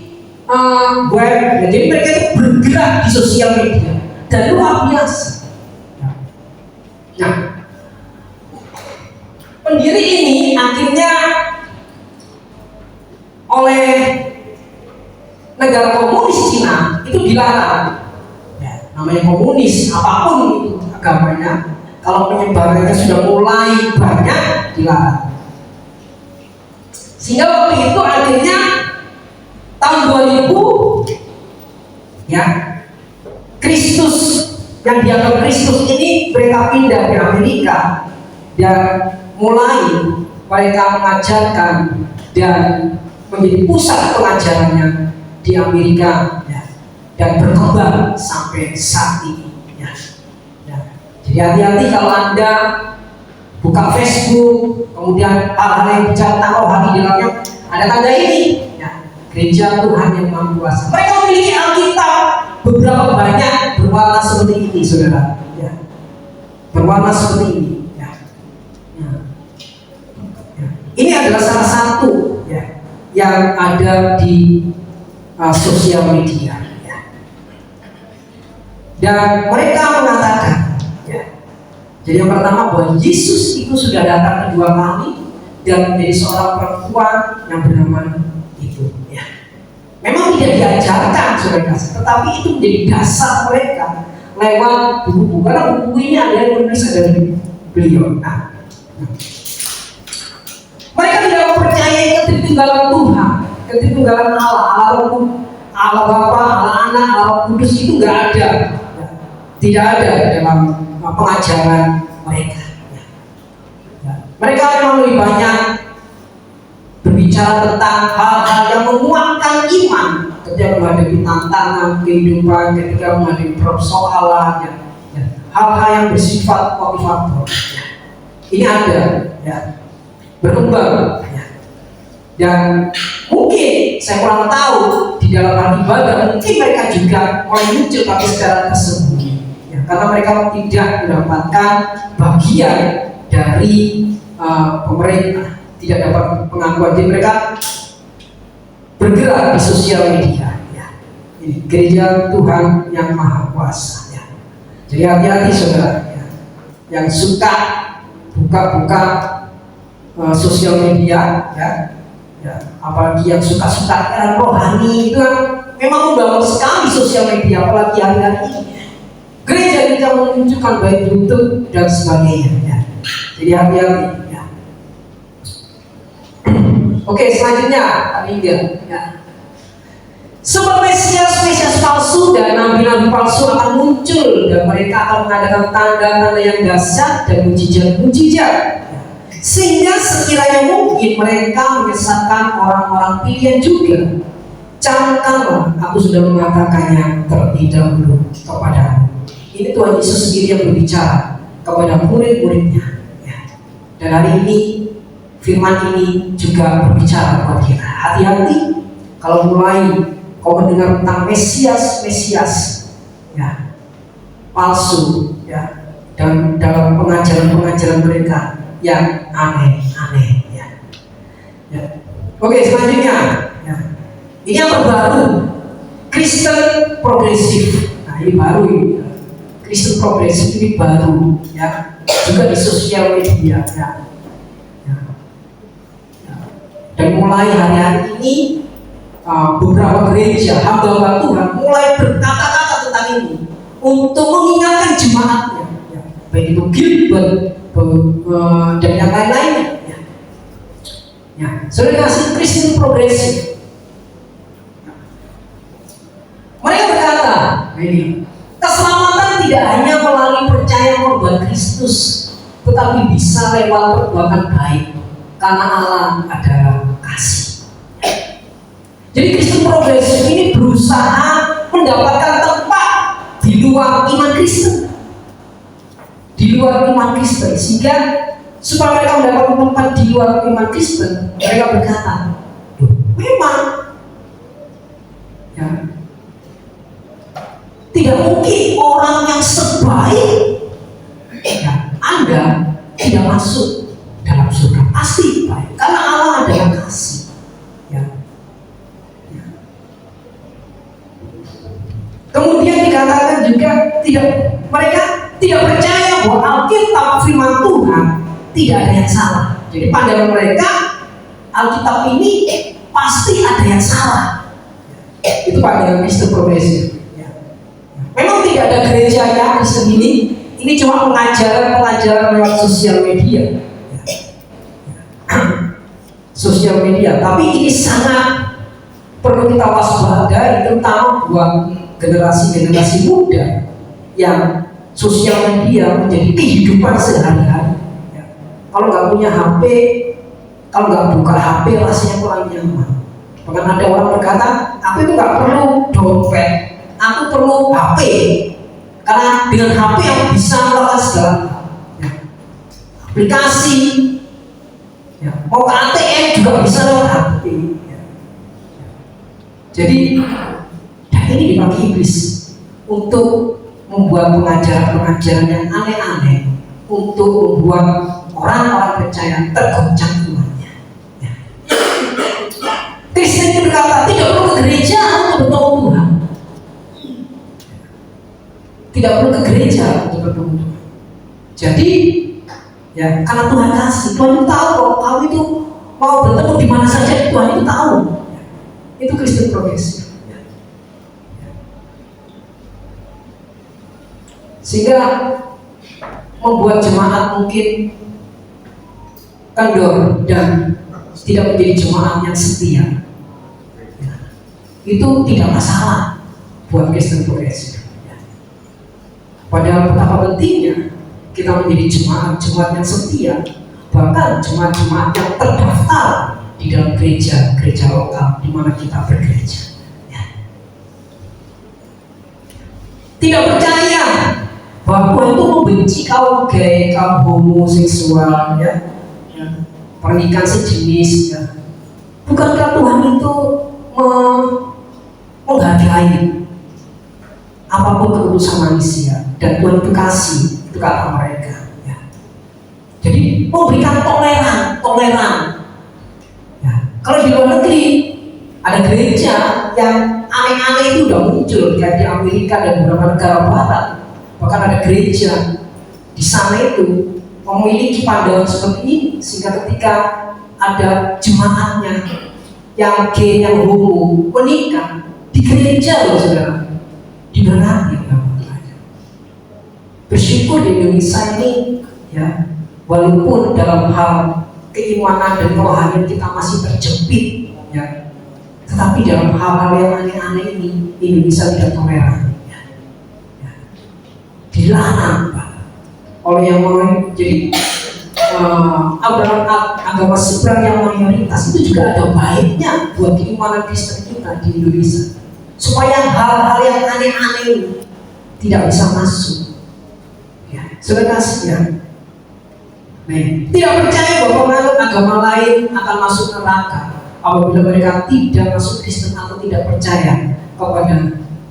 C: web, jadi mereka itu bergerak di sosial media dan luar biasa. Nah, pendiri ini akhirnya oleh negara komunis Cina itu dilarang. Ya, namanya komunis, apapun itu agamanya, kalau penyebarannya sudah mulai banyak, dilarang. Sehingga waktu itu akhirnya tahun 2000, ya, Kristus yang dianggap Kristus ini mereka pindah ke Amerika dan mulai mereka mengajarkan dan menjadi pusat pengajarannya di Amerika, ya, dan berkembang sampai saat ini. Ya. Ya. Jadi hati-hati kalau Anda buka Facebook, kemudian hal-hal yang bicara tentang rohani di dalamnya ada tanda ini, ya, gereja Tuhan yang Maha Kuasa. Mereka memiliki Alkitab beberapa banyak berwarna seperti ini, saudara. Ya. Berwarna seperti ini. Ini adalah salah satu, ya, yang ada di sosial media, ya. Dan mereka mengatakan, ya, jadi yang pertama bahwa Yesus itu sudah datang kedua kali dan menjadi seorang perempuan yang bernama itu, ya. Memang tidak diajarkan, saudara, tetapi itu menjadi dasar mereka lewat buku-buku, karena buku ini ada yang menulis dari beliau. Nah, mereka tidak mempercayai ketertinggalan Tuhan, ketertinggalan Allah, Allah Bapa, Allah Anak, Allah Kudus itu nggak ada, ya. Tidak ada dalam pengajaran mereka. Ya. Ya. Mereka memang lebih banyak berbicara tentang hal-hal yang menguatkan iman ketika menghadapi tantangan kehidupan, ketika menghadapi persoalan, ya. Ya. Hal-hal yang bersifat motivator. Ya. Ini ada, ya, berkembang, ya. Dan mungkin saya kurang tahu di dalam hal ibadah mungkin mereka juga mulai muncul tapi secara tersembunyi, ya, karena mereka tidak mendapatkan bagian dari pemerintah, tidak dapat pengakuan. Jadi mereka bergerak di sosial media, ya. Ini gereja Tuhan yang Maha Kuasa, ya. Jadi hati-hati saudara, ya, yang suka buka-buka sosial media, ya, ya, apalagi yang suka-suka era rohani itu kan memang membangun sekali sosial media, apalagi hari-hari ini. Gereja kita menunjukkan baik YouTube dan sebagainya. Ya. Jadi hati-hati. Ya. Oke, selanjutnya ketiga. Ya. Sebab Mesias palsu dan nabi-nabi palsu akan muncul dan mereka akan mengadakan tanda-tanda yang dahsyat dan mujizat. Sehingga sekiranya mungkin mereka menyesatkan orang-orang pilihan juga. Camkanlah, aku sudah mengatakannya terlebih dahulu kepadamu. Ini Tuhan Yesus sendiri yang berbicara kepada murid-muridnya. Ya. Dan hari ini firman ini juga berbicara kepada kita. Hati-hati kalau mulai kau mendengar tentang Mesias, ya, palsu, ya, dan dalam pengajaran mereka yang aneh, ya. Ya. Oke, selanjutnya, ya. Ini yang terbaru, Kristen progresif. Nah, ini baru ini. Kristen progresif ini baru, ya, juga di sosial media, ya. Ya. Ya. Dan mulai hari-hari ini beberapa gereja hamba Tuhan mulai berkata-kata tentang ini untuk mengingatkan jemaatnya, ya. Baik itu Gilbert dan yang lain-lainnya. Ya. Ya. Saudara kasih Kristen progresif. Mereka berkata, ini keselamatan tidak hanya melalui percaya korban Kristus, tetapi bisa lewat perbuatan baik, karena Allah adalah kasih. Jadi Kristen progresif ini berusaha mendapatkan tempat di luar iman Kristen, sehingga supaya mereka mendapatkan tempat di luar iman Kristen, mereka berkata, memang, ya, tidak mungkin orang yang sebaik, ya, Anda tidak masuk dalam surga, pasti baik, karena Allah adalah kasih. Ya. Kemudian dikatakan juga mereka tidak percaya bahwa Alkitab firman Tuhan tidak ada yang salah. Jadi pandangan mereka Alkitab ini pasti ada yang salah. Itu pandangan Kristen progresif. Ya. Memang tidak ada gereja yang Kristen ini cuma pengajaran lewat sosial media. Ya. Sosial media, tapi ini sangat perlu kita waspadai, terutama buat generasi muda yang sosial media menjadi kehidupan sehari-hari. Ya. Kalau nggak punya HP, kalau nggak buka HP rasanya kurang nyaman. Bahkan ada orang berkata, aku itu nggak perlu dompet, aku perlu HP, karena dengan HP aku bisa melakukan segala hal. Ya. Aplikasi, ya. Mau ke ATM juga bisa lewat HP. Ya. Jadi ini dipakai iblis untuk membuat pengajaran yang aneh-aneh, untuk membuat orang-orang percaya tergoncang imannya. Ya. Kristen berkata tidak perlu ke gereja untuk bertemu Tuhan, tidak perlu ke gereja untuk bertemu Tuhan. Jadi, ya, karena Tuhan kasih, Tuhan itu tahu kalau kamu itu mau bertemu di mana saja, Tuhan itu tahu. Ya. Itu Kristen progresif. Sehingga membuat jemaat mungkin kendor dan tidak menjadi jemaat yang setia. Ya. Itu tidak masalah buat Kristen progresif. Ya. Padahal betapa pentingnya kita menjadi jemaat yang setia, bahkan jemaat yang terdaftar di dalam gereja lokal di mana kita bergereja. Ya. Tidak percaya bahwa Tuhan itu membenci kaum gay, kaum homoseksual, ya, pernikahan sejenis, ya. Bukankah Tuhan itu menghargai apapun keputusan manusia, dan Tuhan itu kasih, itu kata mereka. Ya. Jadi memberikan toleran. Ya. Kalau di luar negeri ada gereja yang aneh-aneh itu udah muncul, kayak di Amerika dan beberapa negara Barat. Bahkan ada gereja di sana itu memiliki pandangan seperti ini, sehingga ketika ada jemaatnya yang gay, yang homo menikah di gereja loh saudara, diberkati oleh Allah. Bersyukur di Indonesia ini ya, walaupun dalam hal keimanan dan kerohanian kita masih terjepit ya, tetapi dalam hal-hal yang aneh-aneh ini Indonesia tidak toleran ya. Ya. Dilarang Pak oleh yang mau jadi agama seberang yang mayoritas. Itu juga ada baiknya buat keimanan Kristen kita di Indonesia, supaya hal-hal yang aneh-aneh ini tidak bisa masuk ya. Saudara sekalian, tidak percaya bahwa menganut agama lain akan masuk neraka apabila mereka tidak masuk Kristen atau tidak percaya kepada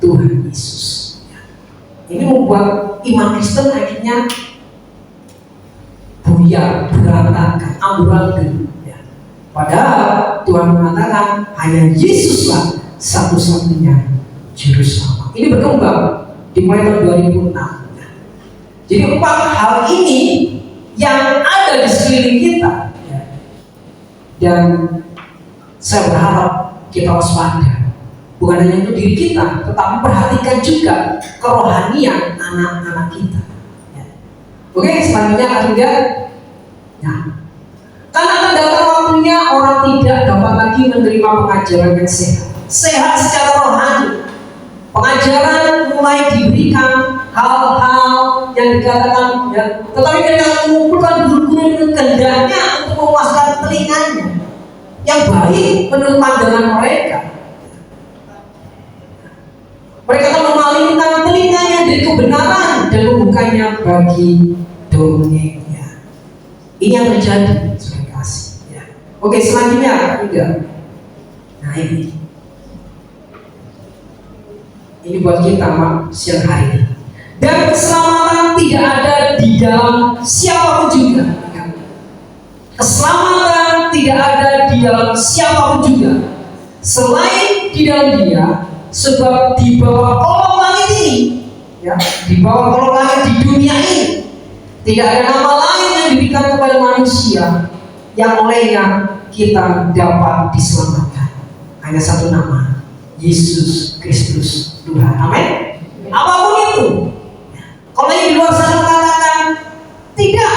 C: Tuhan Yesus. Ini membuat iman Kristen akhirnya buyar, berantakan, amburadul. Ya. Padahal Tuhan mengatakan hanya Yesuslah satu-satunya juru selamat. Ini berkembang dimulai tahun 2006. Ya. Jadi 4 hal ini yang ada di sekeliling kita ya. Dan saya berharap kita waspada, bukan hanya untuk diri kita, tetapi perhatikan juga kerohanian anak-anak kita ya. Oke, selanjutnya ketiga nah, karena akan datang waktunya orang tidak dapat lagi menerima pengajaran yang sehat secara rohani. Pengajaran mulai diberikan hal-hal yang dikatakan ya, tetapi mereka mengumpulkan guru-guru dengan kehendaknya untuk memuaskan telinganya yang baik menurut pandangan mereka. Mereka akan memalingkan telinganya dari kebenaran dan membukanya bagi dongengnya. Ini yang terjadi, terima kasih. Ya. Oke, selanjutnya ketiga. Nah ini buat kita siang hari ini. Dan keselamatan tidak ada di dalam siapapun juga. Keselamatan tidak ada di dalam siapapun juga selain di dalam Dia, sebab di bawah kolong langit ini, ya, di bawah kolong langit di dunia ini tidak ada nama lain yang diberikan kepada manusia yang olehnya kita dapat diselamatkan. Hanya satu nama, Yesus Kristus Tuhan. Amin. Apapun itu. Kalau yang di luar sana mengatakan tidak,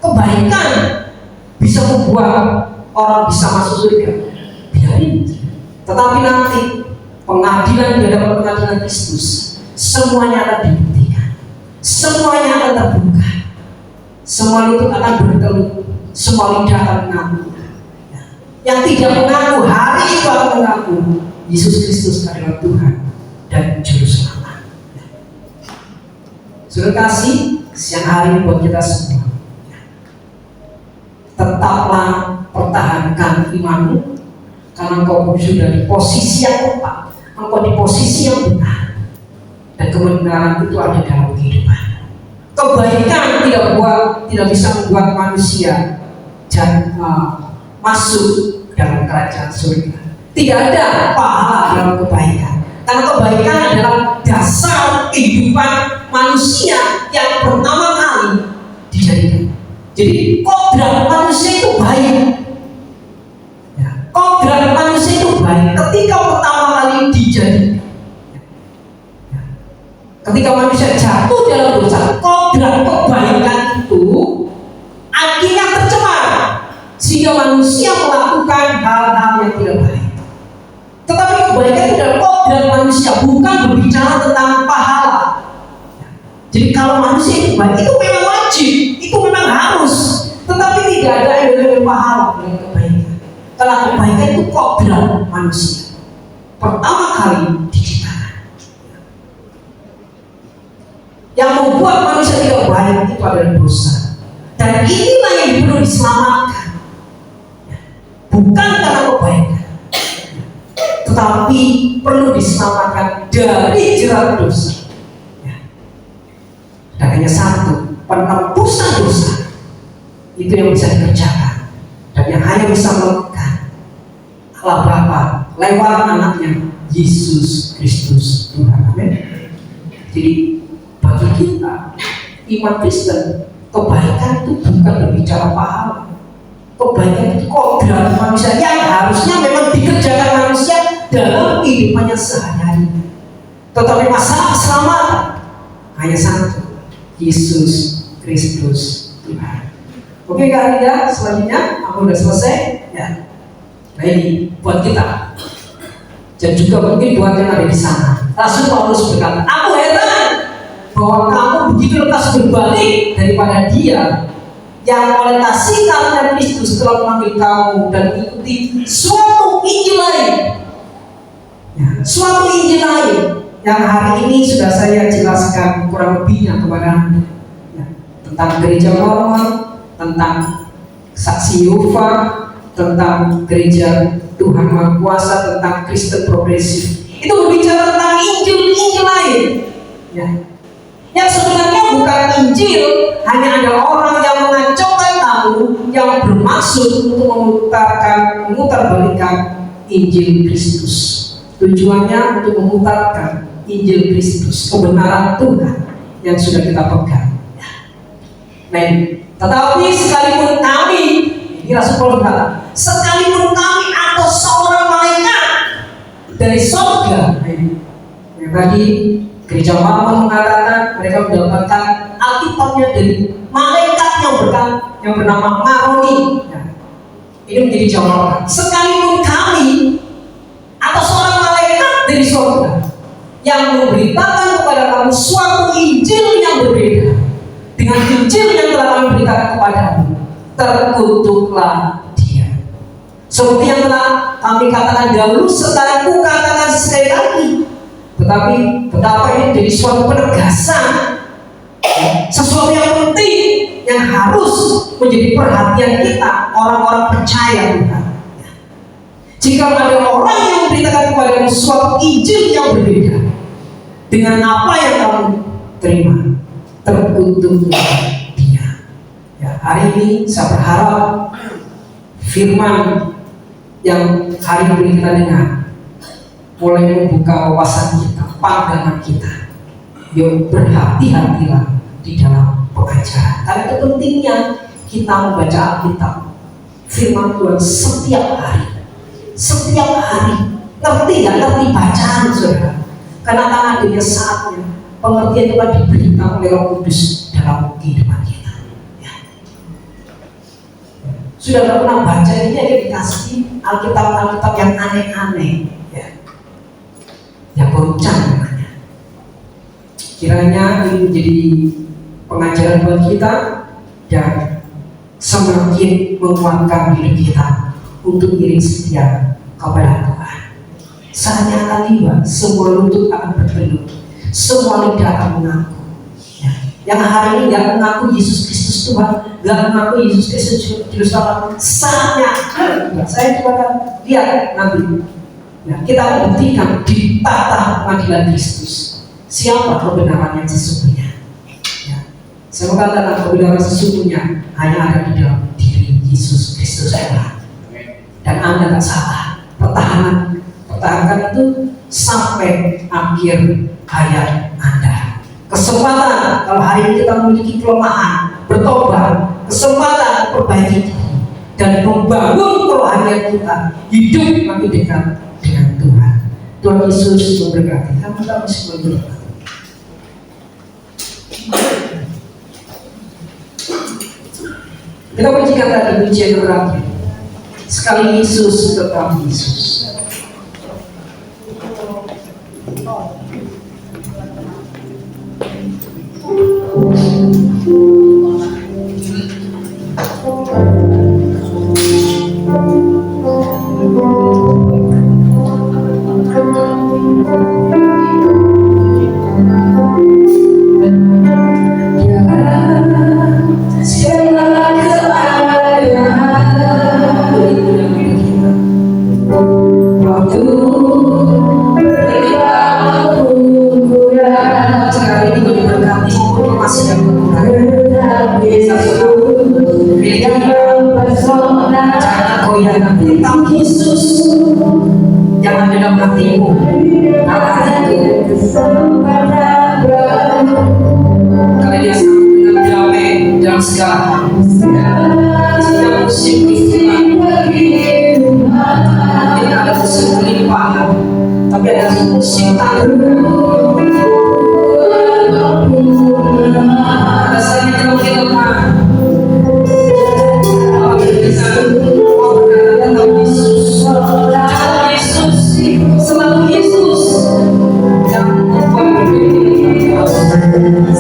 C: kebaikan bisa membuat orang bisa masuk surga, biarin. Tetapi nanti pengadilan di hadapan pengadilan Kristus, semuanya akan dibuktikan, semuanya akan terbuka, semua lutut akan bertelut, semua lidah akan mengaku. Yang tidak mengaku hari itu akan mengaku Yesus Kristus adalah Tuhan dan Juru Selamat. Saudara kasih, siang hari ini buat kita semua, tetaplah pertahankan imanmu, karena engkau sudah di posisi yang tepat, engkau di posisi yang benar, dan kebenaran itu ada dalam kehidupan. Kebaikan tidak bisa membuat manusia masuk dalam kerajaan surga. Tidak ada pahala dalam kebaikan, karena kebaikan adalah dasar kehidupan manusia yang pertama kali dijadikan. Jadi kodrat manusia itu baik. Ya, kodrat manusia itu baik ketika pertama kali dijadikan. Ya. Ketika manusia jatuh dalam dosa, kodrat kebaikan itu akhirnya tercemar sehingga manusia melakukan hal-hal yang tidak baik. Tetapi kebaikan itu adalah kodrat manusia, bukan berbicara tentang pahala. Jadi kalau manusia itu baik, itu memang wajib, itu memang harus. Tetapi tidak ada yang pahala dengan kebaikan. Karena kebaikan itu kodrat manusia, pertama kali diciptakan. Yang membuat manusia tidak baik itu adalah dosa. Dan inilah yang perlu diselamatkan, bukan karena kebaikan, tetapi perlu diselamatkan dari jerat dosa. Dan hanya satu, penebusan dosa itu yang bisa dikerjakan, dan yang hanya bisa melakukan Allah Bapa lewat anaknya Yesus Kristus Tuhan. Amin. Jadi bagi kita iman Kristen, kebaikan itu bukan berbicara pahala, Kebaikan itu kodrat manusia yang harusnya memang dikerjakan manusia dalam kehidupannya sehari-hari. Tetapi masalah keselamatan hanya satu, Yesus Kristus Tuhan. Oke Kak Rida, selanjutnya aku udah selesai ya. Nah ini buat kita dan juga mungkin buat yang ada di sana. Rasul Paulus berkata, aku heran bahwa kamu begitu lekas berbalik daripada Dia yang oleh kasih karunia Kristus telah memanggil kamu dan mengikuti suatu Injil lain. Ya, suatu Injil lain yang hari ini sudah saya jelaskan kurang lebihnya kepada Anda. Ya, tentang gereja Mormon, tentang saksi Yehova, tentang gereja Tuhan Maha Kuasa, tentang Kristen progresif. Itu berbicara tentang Injil lain. Ya. Yang sebenarnya bukan Injil, hanya ada orang yang mengacaukan kamu yang bermaksud untuk memutarbalikkan Injil Kristus. Tujuannya untuk memutarkan Injil Kristus, kebenaran Tuhan yang sudah kita pegang. Nah, tetapi sekalipun kami, ini Rasul Paulus berkata, sekalipun kami atau seorang malaikat dari surga, yang tadi gereja Mormon mengatakan mereka mendapatkan Alkitabnya dari malaikat yang bernama Maroni. Ya. Ini menjadi jawaban. Sekalipun kami atau seorang malaikat dari surga yang memberitakan kepada kamu suatu Injil yang berbeda dengan Injil yang telah kami beritakan kepadamu, terkutuklah dia. Seperti yang telah kami katakan dahulu, sekarang ku katakan sekali lagi. Tetapi betapa ini jadi suatu penegasan, sesuatu yang penting yang harus menjadi perhatian kita orang-orang percaya Tuhan. Jika ada orang yang memberitakan kepadamu suatu Injil yang berbeda dengan apa yang kamu terima, terkutuklah dia. Ya, hari ini saya berharap firman yang hari ini kita dengar mulai membuka wawasan kita, pandangan kita. Yuk berhati-hatilah di dalam pengajaran. Karena itu pentingnya kita membaca Alkitab, firman Tuhan setiap hari. Setiap hari. Ngerti ya, ngerti bacaan saudara. Karena akan adanya saatnya pengertian itu diberikan oleh Roh Kudus dalam kehidupan kita. Ya. Sudah gak pernah baca ini aja dikasih Alkitab yang aneh-aneh. Yang goncang namanya. Kiranya ini menjadi pengajaran buat kita dan semakin menguatkan diri kita untuk iring setia kepada Tuhan. Saatnya akan tiba, semua lutut akan bertelut, semua lidah akan mengaku. Ya. Yang hari ini gak mengaku Yesus Kristus Tuhan, gak mengaku Yesus Kristus Juru Selamat, saatnya saya kepada lihat nanti. Nah, kita buktikan di tahta pengadilan Kristus siapa kebenaran yang sesungguhnya. Ya. Saya mengatakan kebenaran sesungguhnya hanya ada di dalam diri Yesus Kristus Tuhan. Dan Anda tak salah. Pertahankan itu sampai akhir hayat Anda. Kesempatan kalau hari ini kita memiliki kelemahan, bertobat, kesempatan perbaiki dan membangun kerohanian kita hidup makin dekat dengan Tuhan. Tuhan Yesus memberkati. Kita masih berdoa. Kita pujikan tadi pujian terakhir. Sekali Yesus tetap Yesus. Jangan dalam hatimu. Karena dia sangat dengan damai dalam segala hal. Setiap musim cinta rasanya kita lemah. Oh, bisa tentang Yesus, jauh Yesus, selalu Yesus yang membuat segalanya.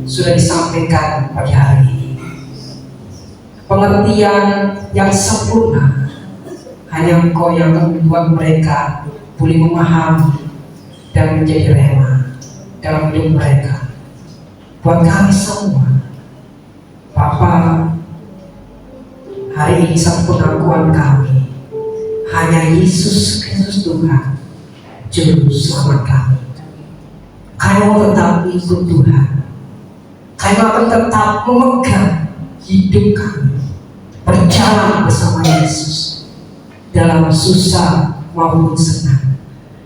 C: Sudah disampaikan pagi hari ini. Pengertian yang sempurna hanya Engkau yang akan membuat mereka boleh memahami dan menjadi rema dalam hidup mereka. Buat kami semua, Bapa, hari ini satu pengakuan kami hanya Yesus Kristus Tuhan, Juru Selamat kami. Kami mau tetap ikut Tuhan. Kami akan tetap memegang hidup kami, berjalan bersama Yesus dalam susah maupun senang,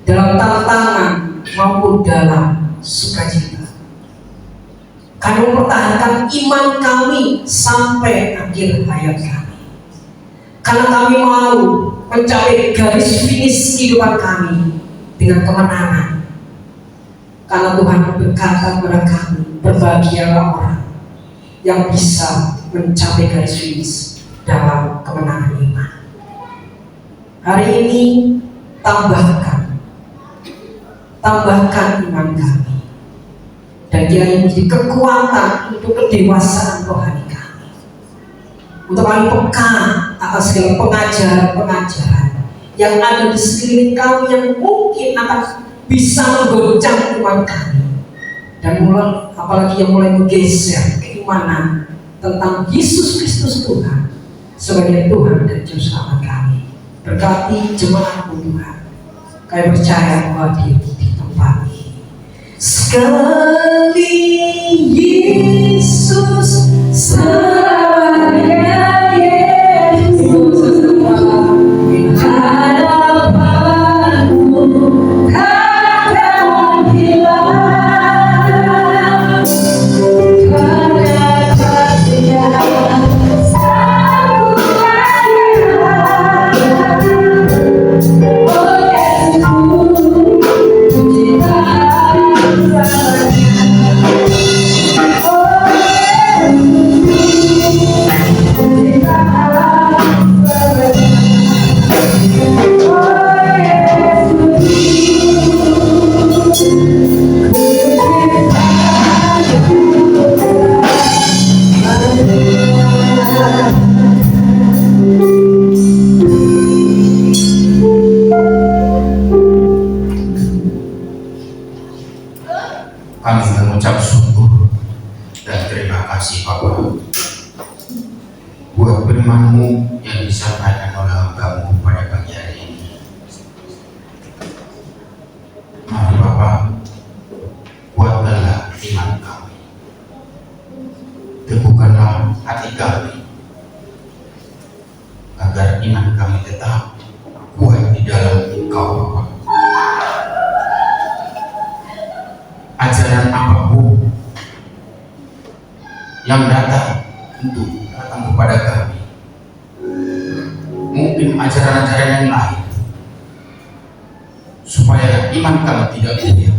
C: dalam tantangan maupun dalam sukacita. Kami mempertahankan iman kami sampai akhir hayat kami, karena kami mau mencapai garis finish kehidupan kami dengan kemenangan. Karena Tuhan berkata kepada kami, berbahagialah orang yang bisa mencapai garis finish dalam kemenangan iman. Hari ini tambahkan iman kami, dan dia menjadi kekuatan untuk kedewasaan rohani kami, untuk kami peka atas segala pengajaran yang ada di sekeliling kami yang mungkin akan bisa menggoncang iman kami, dan apalagi yang mulai menggeser keimanan tentang Yesus Kristus Tuhan sebagai Tuhan dan Juru Selamat kami. Berkati jemaat-Mu Tuhan, kami percaya bahwa Dia di tempat ini. Sekali Yesus selamanya Yesus
D: kami mengucap syukur dan terima kasih Bapa buat firman-Mu yang disampaikan oleh hamba-Mu pada pagi hari ini. Mari Bapa, kuatkanlah iman kami, teguhkanlah hati kami, agar iman kami tetap kuat di dalam Engkau yang datang untuk datang kepada kami. Mungkin ajaran-ajaran yang lain, supaya iman kami tidak goyah,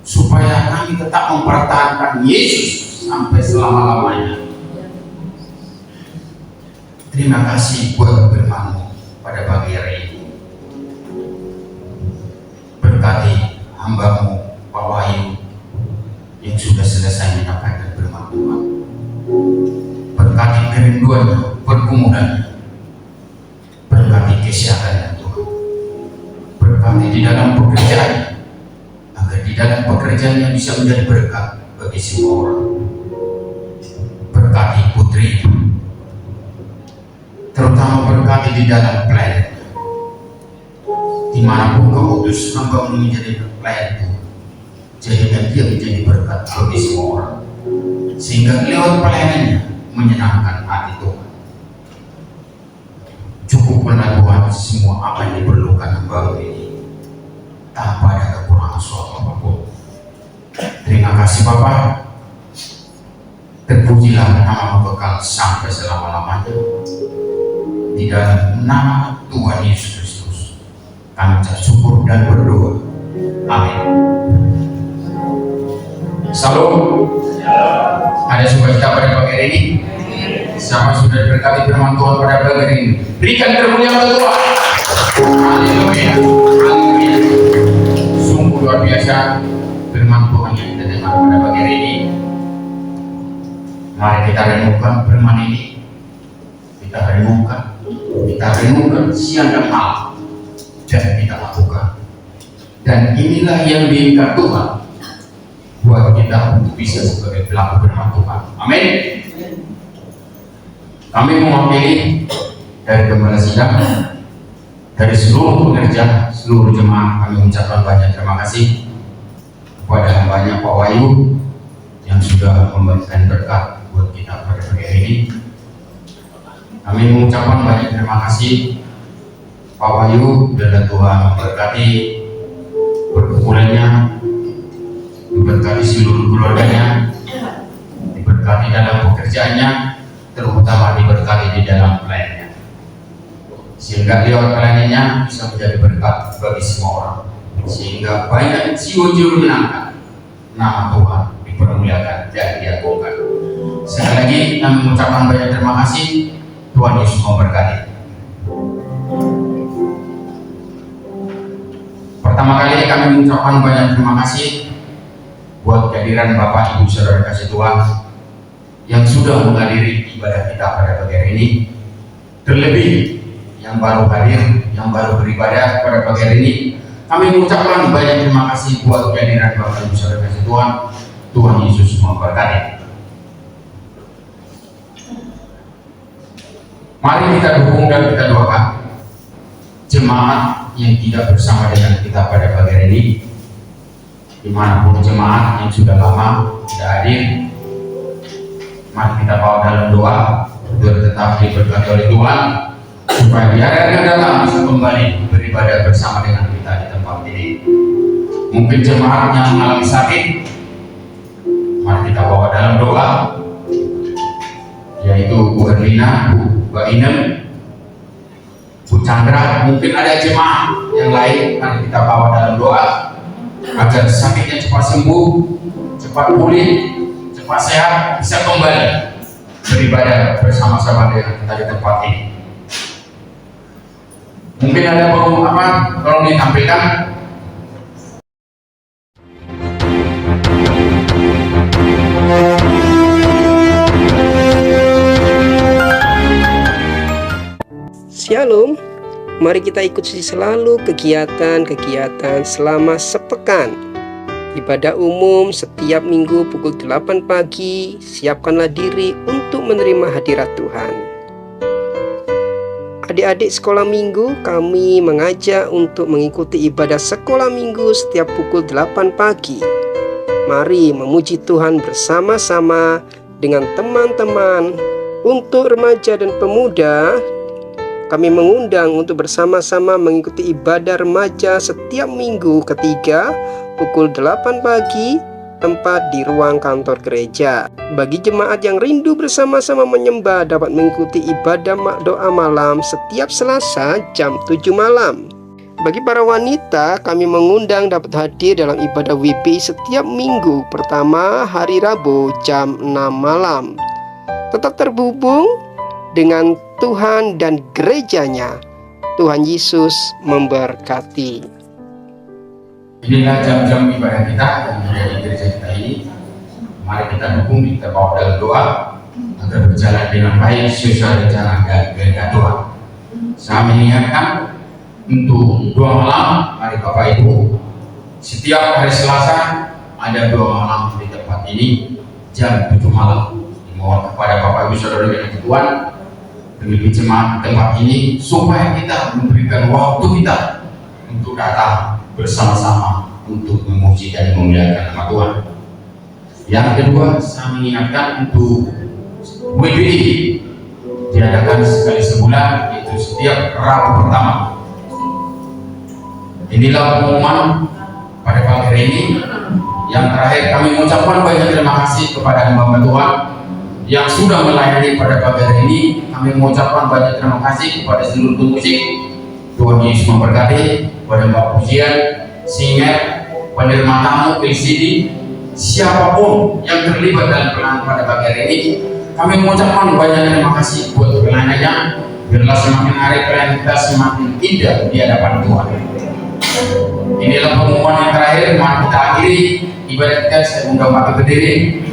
D: supaya kami tetap mempertahankan Yesus sampai selama-lamanya. Terima kasih buat firman-Mu pada pagi hari ini. Berkati hamba-Mu Pak Wahyu yang sudah selesai menyampaikan firman Tuhan. Berkati kerinduannya, pergumulannya, berkati kesehatannya Tuhan. Berkati di dalam pekerjaannya, agar di dalam pekerjaannya bisa menjadi berkat bagi semua orang. Berkati putri, terutama berkati di dalam pelayanan. Dimanapun Kau utus hamba menjadi pelayan Tuhan, jadikan dia menjadi berkat bagi semua orang, sehingga lewat pelayanannya menyenangkan hati Tuhan. Cukupkanlah Tuhan semua apa yang diperlukan hamba ini, tanpa ada kekurangan suatu apapun. Terima kasih Bapa. Terpujilah nama-Mu kekal sampai selama-lamanya. Di dalam nama Tuhan Yesus Kristus kami ucap syukur dan berdoa. Amin. Salam. Ada sukacita pada pagi hari ini? Siapa sudah diberkati firman Tuhan pada pagi hari ini? Berikan kemuliaan Tuhan. Haleluya. Haleluya. Sungguh luar biasa firman Tuhan yang kita dengar pada pagi hari ini. Mari kita renungkan firman ini. Kita renungkan siang dan malam, dan kita lakukan. Dan inilah yang diinginkan Tuhan buat kita untuk bisa sebagai pelaku firman Tuhan. Amin. Kami mewakili dari Gembala Sidang, dari seluruh pekerja, seluruh jemaah, kami mengucapkan banyak terima kasih kepada hambanya Pak Wahyu yang sudah memberikan berkat buat kita pada pagi hari ini. Kami mengucapkan banyak terima kasih Pak Wahyu, dan Tuhan memberkati perkumpulannya, memberkati seluruh keluarganya, diberkati dalam pekerjaannya, terutama diberkati di dalam pelayanannya, sehingga lewat pelayanannya bisa menjadi berkat bagi semua orang, sehingga banyak jiwa-jiwa menangkan nama Tuhan dipermuliakan dan diagungkan. Sekali lagi kami mengucapkan banyak terima kasih. Tuhan Yesus memberkati. Pertama kali kami mengucapkan banyak terima kasih buat kehadiran Bapak Ibu Saudara kasih Tuhan yang sudah menghadiri ibadah kita pada pagi hari ini. Terlebih yang baru hadir, yang baru beribadah pada pagi hari ini, kami mengucapkan banyak terima kasih buat kehadiran Bapak Ibu Saudara kasih Tuhan. Tuhan Yesus memberkati. Mari kita dukung dan kita doakan jemaat yang tidak bersama dengan kita pada pagi hari ini, dimanapun jemaat yang sudah lama tidak hadir. Mari kita bawa dalam doa biar tetap diberkati oleh Tuhan, supaya di hari yang datang bisa kembali beribadah bersama dengan kita di tempat ini. Mungkin jemaat yang mengalami sakit, mari kita bawa dalam doa, yaitu Bu Erlina, Bu Inem, Bu Chandra. Mungkin ada jemaah yang lain, mari kita bawa dalam doa agar sakitnya cepat sembuh, cepat pulih, cepat sehat, bisa kembali beribadah bersama-sama dengan kita di tempat ini. Mungkin ada apa, tolong ditampilkan.
E: Shalom, mari kita ikuti selalu kegiatan-kegiatan selama sepekan. Ibadah umum setiap minggu pukul 8 pagi, siapkanlah diri untuk menerima hadirat Tuhan. Adik-adik sekolah minggu, kami mengajak untuk mengikuti ibadah sekolah minggu setiap pukul 8 pagi. Mari memuji Tuhan bersama-sama dengan teman-teman. Untuk remaja dan pemuda, kami mengundang untuk bersama-sama mengikuti ibadah remaja setiap minggu ketiga pukul 8 pagi bertempat di ruang kantor gereja. Bagi jemaat yang rindu bersama-sama menyembah dapat mengikuti ibadah doa malam setiap Selasa jam 7 malam. Bagi para wanita, kami mengundang dapat hadir dalam ibadah WP setiap minggu pertama hari Rabu jam 6 malam. Tetap terhubung dengan Tuhan dan gerejanya. Tuhan Yesus memberkati.
D: Inilah jam-jam ibadah kita yang ada di gereja kita ini. Mari kita dukung, kita bawa dalam doa agar berjalan dengan baik sesuai rencana gereja doa. Saya mengingatkan untuk doa malam, mari Bapak Ibu, setiap hari Selasa ada doa malam di tempat ini jam 7 malam. Dimohon kepada Bapak Ibu Saudara yang Tuhan, lebih jemaat tempat ini supaya kita memberikan waktu kita untuk datang bersama-sama untuk memuji dan memuliakan nama Tuhan. Yang kedua, saya mengingatkan untuk WBI diadakan sekali sebulan, yaitu setiap Rabu pertama. Inilah pengumuman pada pagi hari ini. Yang terakhir, kami mengucapkan banyak terima kasih kepada hamba Tuhan yang sudah melayani pada pagi hari ini. Kami mengucapkan banyak terima kasih kepada seluruh tim musik. Tuhan Yesus memberkati, pada Mbak Pujian, singer, penerima tamu, LCD, siapapun yang terlibat dalam pelayanan pada pagi hari ini. Kami mengucapkan banyak terima kasih buat pelayanannya. Biarlah semakin hari pelayanan kita semakin indah di hadapan Tuhan. Inilah pengumuman yang terakhir. Mari kita akhiri ibadah kita. Saya undang Bapak berdiri.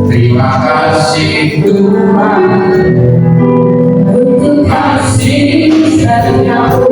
D: Terima kasih Tuhan untuk kasih setiamu.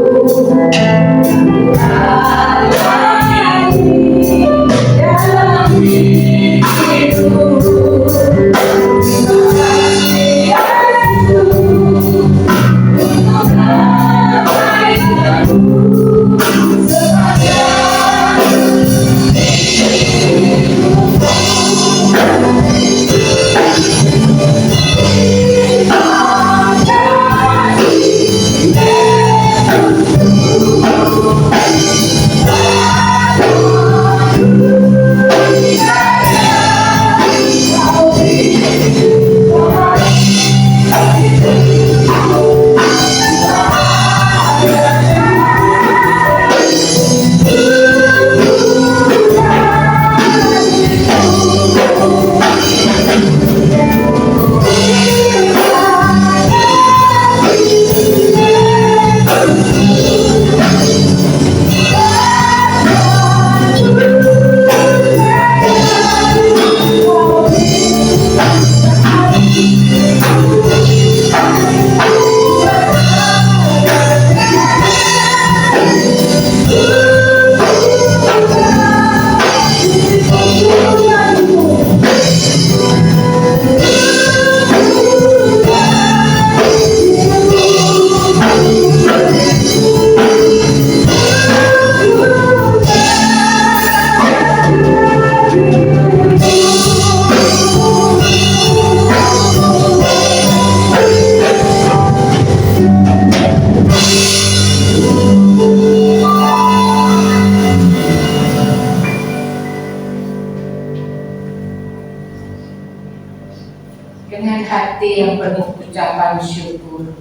F: Dengan hati yang penuh ucapan syukur,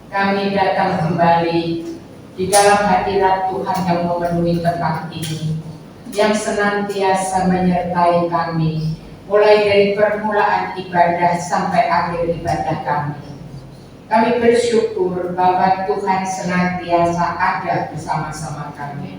F: kami datang kembali di dalam hadirat Tuhan yang memenuhi tempat ini, yang senantiasa menyertai kami, mulai dari permulaan ibadah sampai akhir ibadah kami. Kami bersyukur bahwa Tuhan senantiasa ada bersama-sama kami.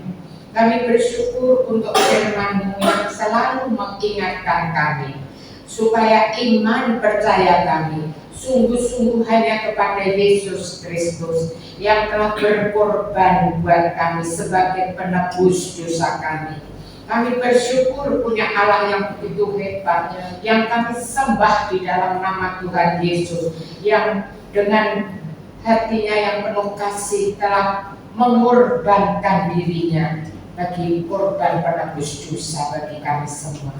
F: Kami bersyukur untuk firman-Mu yang selalu mengingatkan kami, supaya iman percaya kami sungguh-sungguh hanya kepada Yesus Kristus yang telah berkorban buat kami sebagai penebus dosa kami. Kami bersyukur punya Allah yang begitu hebat, yang kami sembah di dalam nama Tuhan Yesus, yang dengan hatinya yang penuh kasih telah mengorbankan dirinya bagi korban penebus dosa bagi kami semua.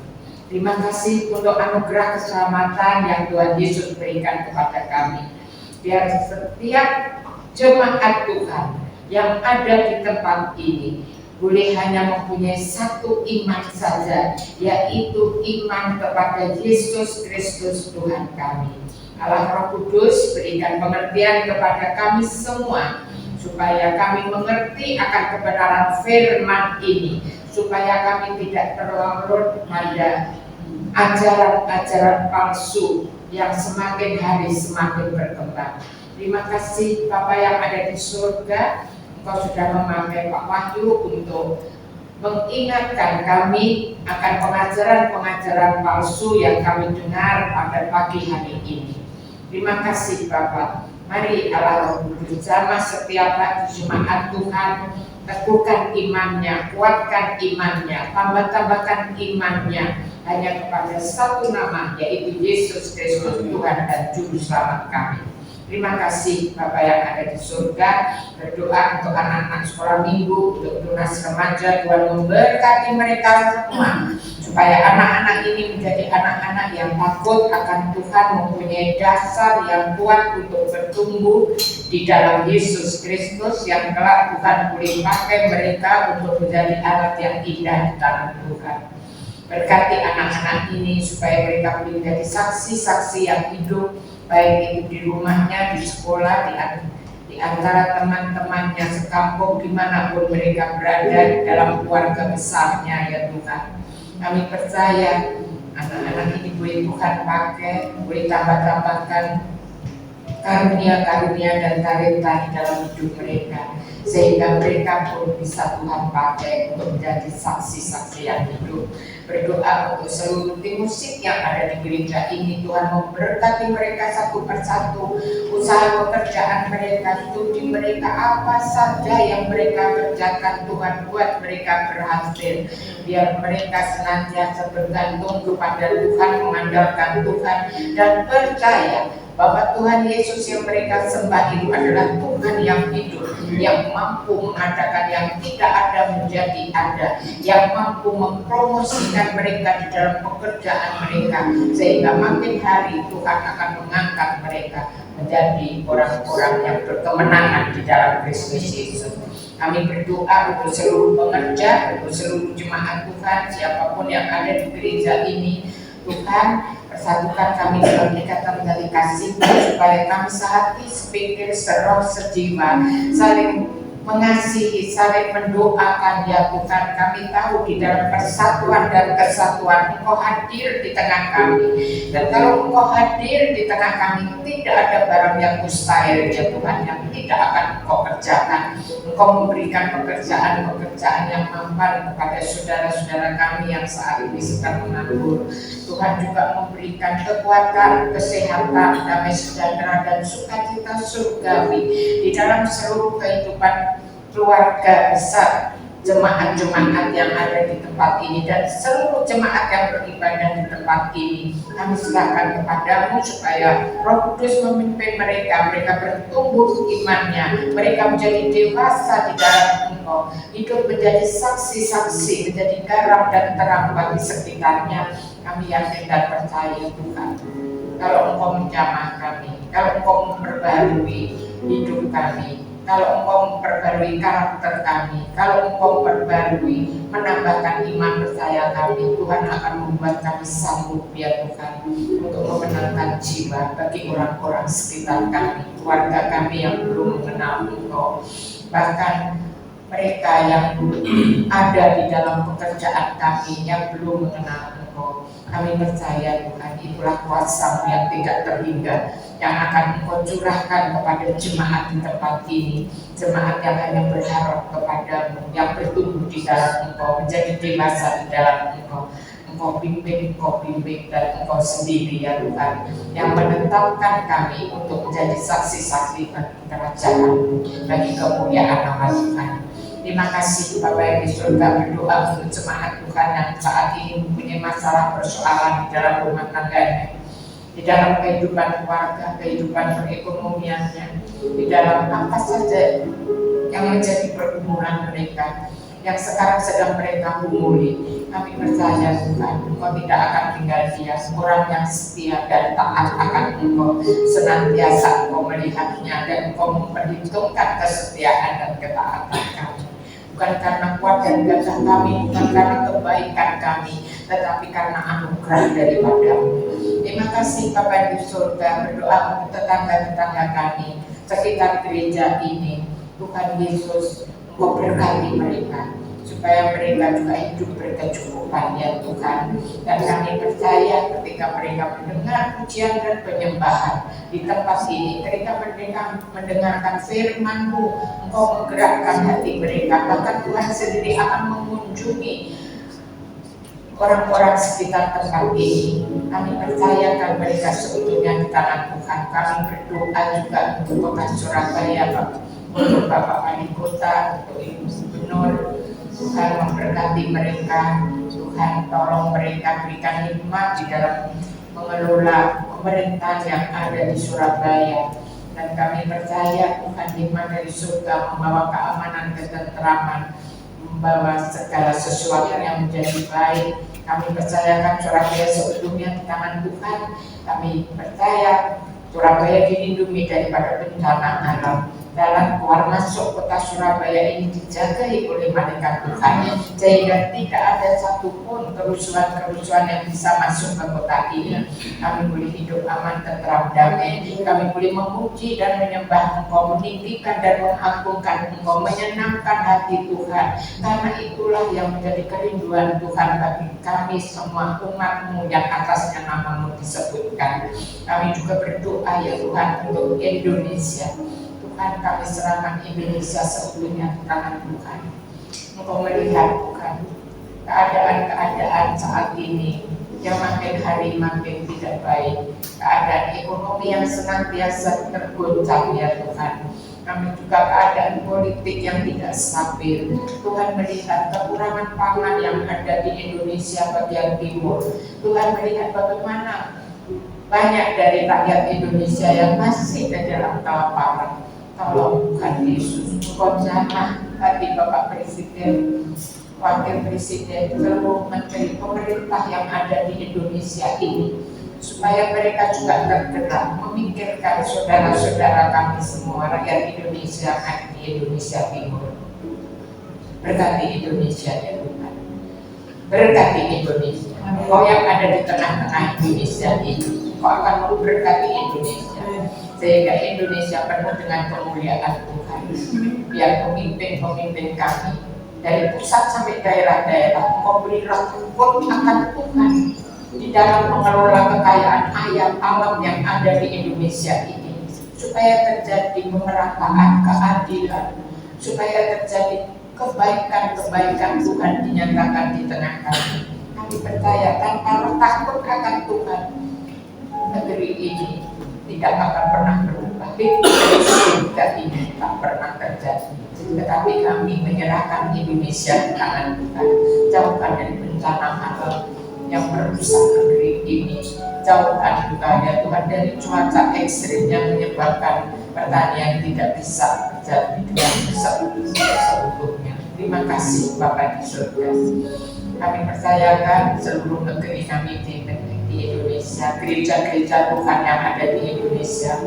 F: Terima kasih untuk anugerah keselamatan yang Tuhan Yesus berikan kepada kami. Biar setiap jemaat Tuhan yang ada di tempat ini boleh hanya mempunyai satu iman saja, yaitu iman kepada Yesus Kristus Tuhan kami. Allah Roh Kudus berikan pengertian kepada kami semua, supaya kami mengerti akan kebenaran firman ini, supaya kami tidak terlarut pada ajaran-ajaran palsu yang semakin hari semakin berkembang. Terima kasih Bapa yang ada di surga, Engkau sudah memakai Pak Wahyu untuk mengingatkan kami akan pengajaran-pengajaran palsu yang kami dengar pada pagi hari ini. Terima kasih Bapa. Mari Allah Roh Kudus jamah setiap hati jemaat Tuhan, teguhkan imannya, kuatkan imannya, tambahkan imannya hanya kepada satu nama, yaitu Yesus Kristus Tuhan dan Juru Selamat kami. Terima kasih Bapak yang ada di surga. Berdoa untuk anak-anak sekolah minggu, untuk tunas remaja, Tuhan memberkati mereka semua, supaya anak-anak ini menjadi anak-anak yang takut akan Tuhan, mempunyai dasar yang kuat untuk bertumbuh di dalam Yesus Kristus, yang kelak Tuhan boleh pakai mereka untuk menjadi alat yang indah di tangan Tuhan. Berkati anak-anak ini supaya mereka boleh menjadi saksi-saksi yang hidup, baik itu di rumahnya, di sekolah, di antara teman-temannya sekampung, dimanapun mereka berada dalam keluarga besarnya ya Tuhan. Kami percaya anak-anak ini boleh Tuhan pakai, boleh tambah-tambahkan karunia-karunia dan talenta di dalam hidup mereka, sehingga mereka pun bisa Tuhan pakai untuk menjadi saksi-saksi yang hidup. Berdoa untuk seluruh tim musik yang ada di gereja ini, Tuhan memberkati mereka satu persatu, usaha pekerjaan mereka, studi mereka, apa saja yang mereka kerjakan, Tuhan buat mereka berhasil. Biar mereka senantiasa bergantung kepada Tuhan, mengandalkan Tuhan, dan percaya bahwa Tuhan Yesus yang mereka sembah itu adalah Tuhan yang hidup, yang mampu mengadakan yang tidak ada menjadi ada, yang mampu mempromosikan mereka di dalam pekerjaan mereka, sehingga makin hari Tuhan akan mengangkat mereka menjadi orang-orang yang berkemenangan di dalam Kristus Yesus. Kami berdoa untuk seluruh pengerja, untuk seluruh jemaat Tuhan, siapapun yang ada di gereja ini, Tuhan persatukan kami dalam ikatan tali kasih, supaya kami sehati, sepikir, seroh, sejiwa, saling mengasihi, saling mendoakan ya Tuhan. Kami tahu di dalam persatuan dan kesatuan Engkau hadir di tengah kami, dan kalau Engkau hadir di tengah kami, tidak ada barang yang mustahil ya Tuhan, yang tidak akan Engkau kerjakan. Engkau memberikan pekerjaan-pekerjaan yang mampan kepada saudara-saudara kami yang saat ini sedang menganggur. Tuhan juga memberikan kekuatan, kesehatan, damai sejahtera, dan sukacita surgawi di dalam seluruh kehidupan keluarga besar jemaat-jemaat yang ada di tempat ini, dan seluruh jemaat yang beribadah di tempat ini. Kami serahkan kepadamu supaya Roh Kudus memimpin mereka, mereka bertumbuh imannya, mereka menjadi dewasa di dalam Engkau, hidup menjadi saksi-saksi, menjadi garam dan terang bagi sekitarnya. Kami yakin dan percaya Tuhan, kalau Engkau menjamah kami, kalau Engkau memperbarui hidup kami, kalau Engkau memperbarui karakter kami, kalau Engkau memperbarui, menambahkan iman percaya kami, Tuhan akan membuat kami sanggup ya Tuhan, untuk memenangkan jiwa bagi orang-orang sekitar kami, keluarga kami yang belum mengenal Engkau, bahkan mereka yang ada di dalam pekerjaan kami yang belum mengenal Engkau. Kami percaya Tuhan, itulah kuasa-Mu yang tidak terhingga, yang akan Engkau curahkan kepada jemaat di tempat ini, jemaat yang hanya berharap kepadamu, yang bertumbuh di dalam Engkau, menjadi dewasa di dalam Engkau. Engkau bimbing, dan Engkau sendiri ya Tuhan, yang menetapkan kami untuk menjadi saksi-saksi bagi kerajaan, bagi kemuliaan nama Tuhan. Terima kasih Bapak yang di surga. Berdoa untuk jemaat Tuhan yang saat ini mempunyai masalah persoalan di dalam rumah tangganya, di dalam kehidupan keluarga, kehidupan perekonomiannya, di dalam apa saja yang menjadi pergumulan mereka, yang sekarang sedang mereka gumuli. Kami percaya Tuhan, Engkau tidak akan tinggal diam. Orang yang setia dan taat akan Engkau, senantiasa Engkau melihatnya, dan Engkau memperhitungkan kesetiaan dan ketaatan kami. bukan karena kuat dan gagah kami, bukan karena kebaikan kami, tetapi karena anugerah daripadamu. Terima kasih Bapa di surga, berdoa untuk tetangga-tetangga kami sekitar gereja ini. Tuhan Yesus, Engkau berkati mereka, supaya mereka juga hidup berkecukupan ya Tuhan. Dan kami percaya ketika mereka mendengar pujian dan penyembahan di tempat ini, ketika mereka mendengarkan firman-Mu, Engkau menggerakkan hati mereka. Bahkan Tuhan sendiri akan mengunjungi orang-orang sekitar tempat ini. Kami percayakan mereka seutuhnya di tangan Tuhan. Kami berdoa juga untuk kota Surabaya, untuk Bapak Wali Kota, untuk Ibu Gubernur. Tuhan memberkati mereka. Tuhan tolong mereka, berikan hikmat di dalam mengelola pemerintahan yang ada di Surabaya. Dan kami percaya Tuhan hikmat dari surga membawa keamanan, ketentraman, membawa segala sesuatu yang menjadi baik. Kami percayakan Surabaya seutuhnya di tangan Tuhan. Kami percaya Surabaya dilindungi daripada bencana alam. Dalam keluar masuk kota Surabaya ini dijagai oleh malaikat Tuhan, sehingga tidak ada satupun kerusuhan-kerusuhan yang bisa masuk ke kota ini. Kami boleh hidup aman, tentram, damai. Kami boleh memuji dan menyembah Engkau, meninggikan dan mengagungkan Engkau, menyenangkan hati Tuhan. Karena itulah yang menjadi kerinduan Tuhan bagi kami semua umat-Mu yang atasnya nama-Mu disebutkan. Kami juga berdoa ya Tuhan untuk Indonesia. Tuhan, kami serahkan Indonesia seutuhnya di tangan Tuhan. Engkau melihat Tuhan keadaan saat ini yang makin hari makin tidak baik, keadaan ekonomi yang senantiasa tergoncang ya Tuhan. Kami juga keadaan politik yang tidak stabil. Tuhan melihat kekurangan pangan yang ada di Indonesia bagian timur. Tuhan melihat bagaimana banyak dari rakyat Indonesia yang masih di dalam kelaparan. Tolong Tuhan Yesus, Engkau jamah hati Bapak Presiden, Wakil Presiden, seluruh menteri pemerintah yang ada di Indonesia ini, supaya mereka juga tergerak memikirkan saudara-saudara kami semua, rakyat Indonesia yang di Indonesia Timur. Berkati Indonesia ya Tuhan, berkati Indonesia. Engkau yang ada di tengah-tengah Indonesia ini, Engkau akan memberkati Indonesia, sehingga Indonesia penuh dengan kemuliaan Tuhan. Biar pemimpin-pemimpin kami dari pusat sampai daerah-daerah Engkau beri rahmat akan Tuhan di dalam mengelola kekayaan alam yang ada di Indonesia ini, supaya terjadi pemerataan, keadilan, supaya terjadi kebaikan-kebaikan Tuhan dinyatakan di tengah kami. Kami percaya tanpa takut akan Tuhan, negeri ini tidak akan pernah berubah. Surga ini tak pernah terjadi. Tetapi kami menyerahkan Indonesia ke tangan Tuhan. Jauhkan dari bencana alam yang merusak negeri ini. Jauhkan juga ya Tuhan dari cuaca ekstrim yang menyebabkan pertanian tidak bisa terjadi dengan seutuhnya. Terima kasih Bapak di surga. Kami percayakan seluruh negeri kami di Indonesia, gereja-gereja Tuhan yang ada di Indonesia,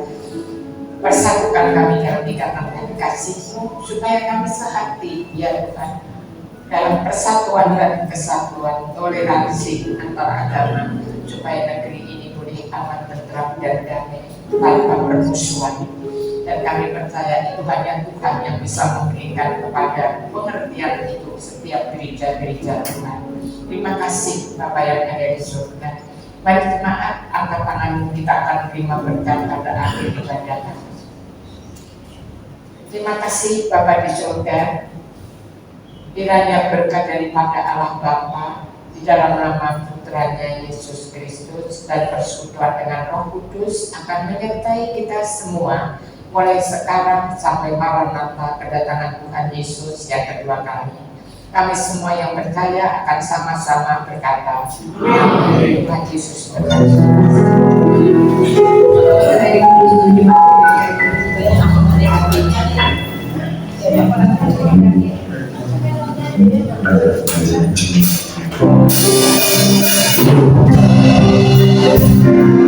F: persatukan kami dalam ikatan kasih-Mu, supaya kami sehati ya Tuhan, dalam persatuan dan kesatuan, toleransi antar agama, supaya negeri ini boleh aman, tentram dan damai tanpa permusuhan. Dan kami percaya itu hanya Tuhan yang bisa memberikan kepada pengertian itu setiap gereja-gereja Tuhan. Terima kasih Bapak yang ada di surga. Mari jemaat, angkat tanganmu, kita akan terima berkat pada akhir ibadah. Terima kasih Bapa di surga. Kiranya berkat daripada Allah Bapa di dalam nama Putranya Yesus Kristus dan persekutuan dengan Roh Kudus akan menyertai kita semua mulai sekarang sampai Maranatha, kedatangan Tuhan Yesus yang kedua kali. Kami semua yang percaya akan sama-sama berkata, Amin. Tuhan Yesus berkata.
A: Thank you.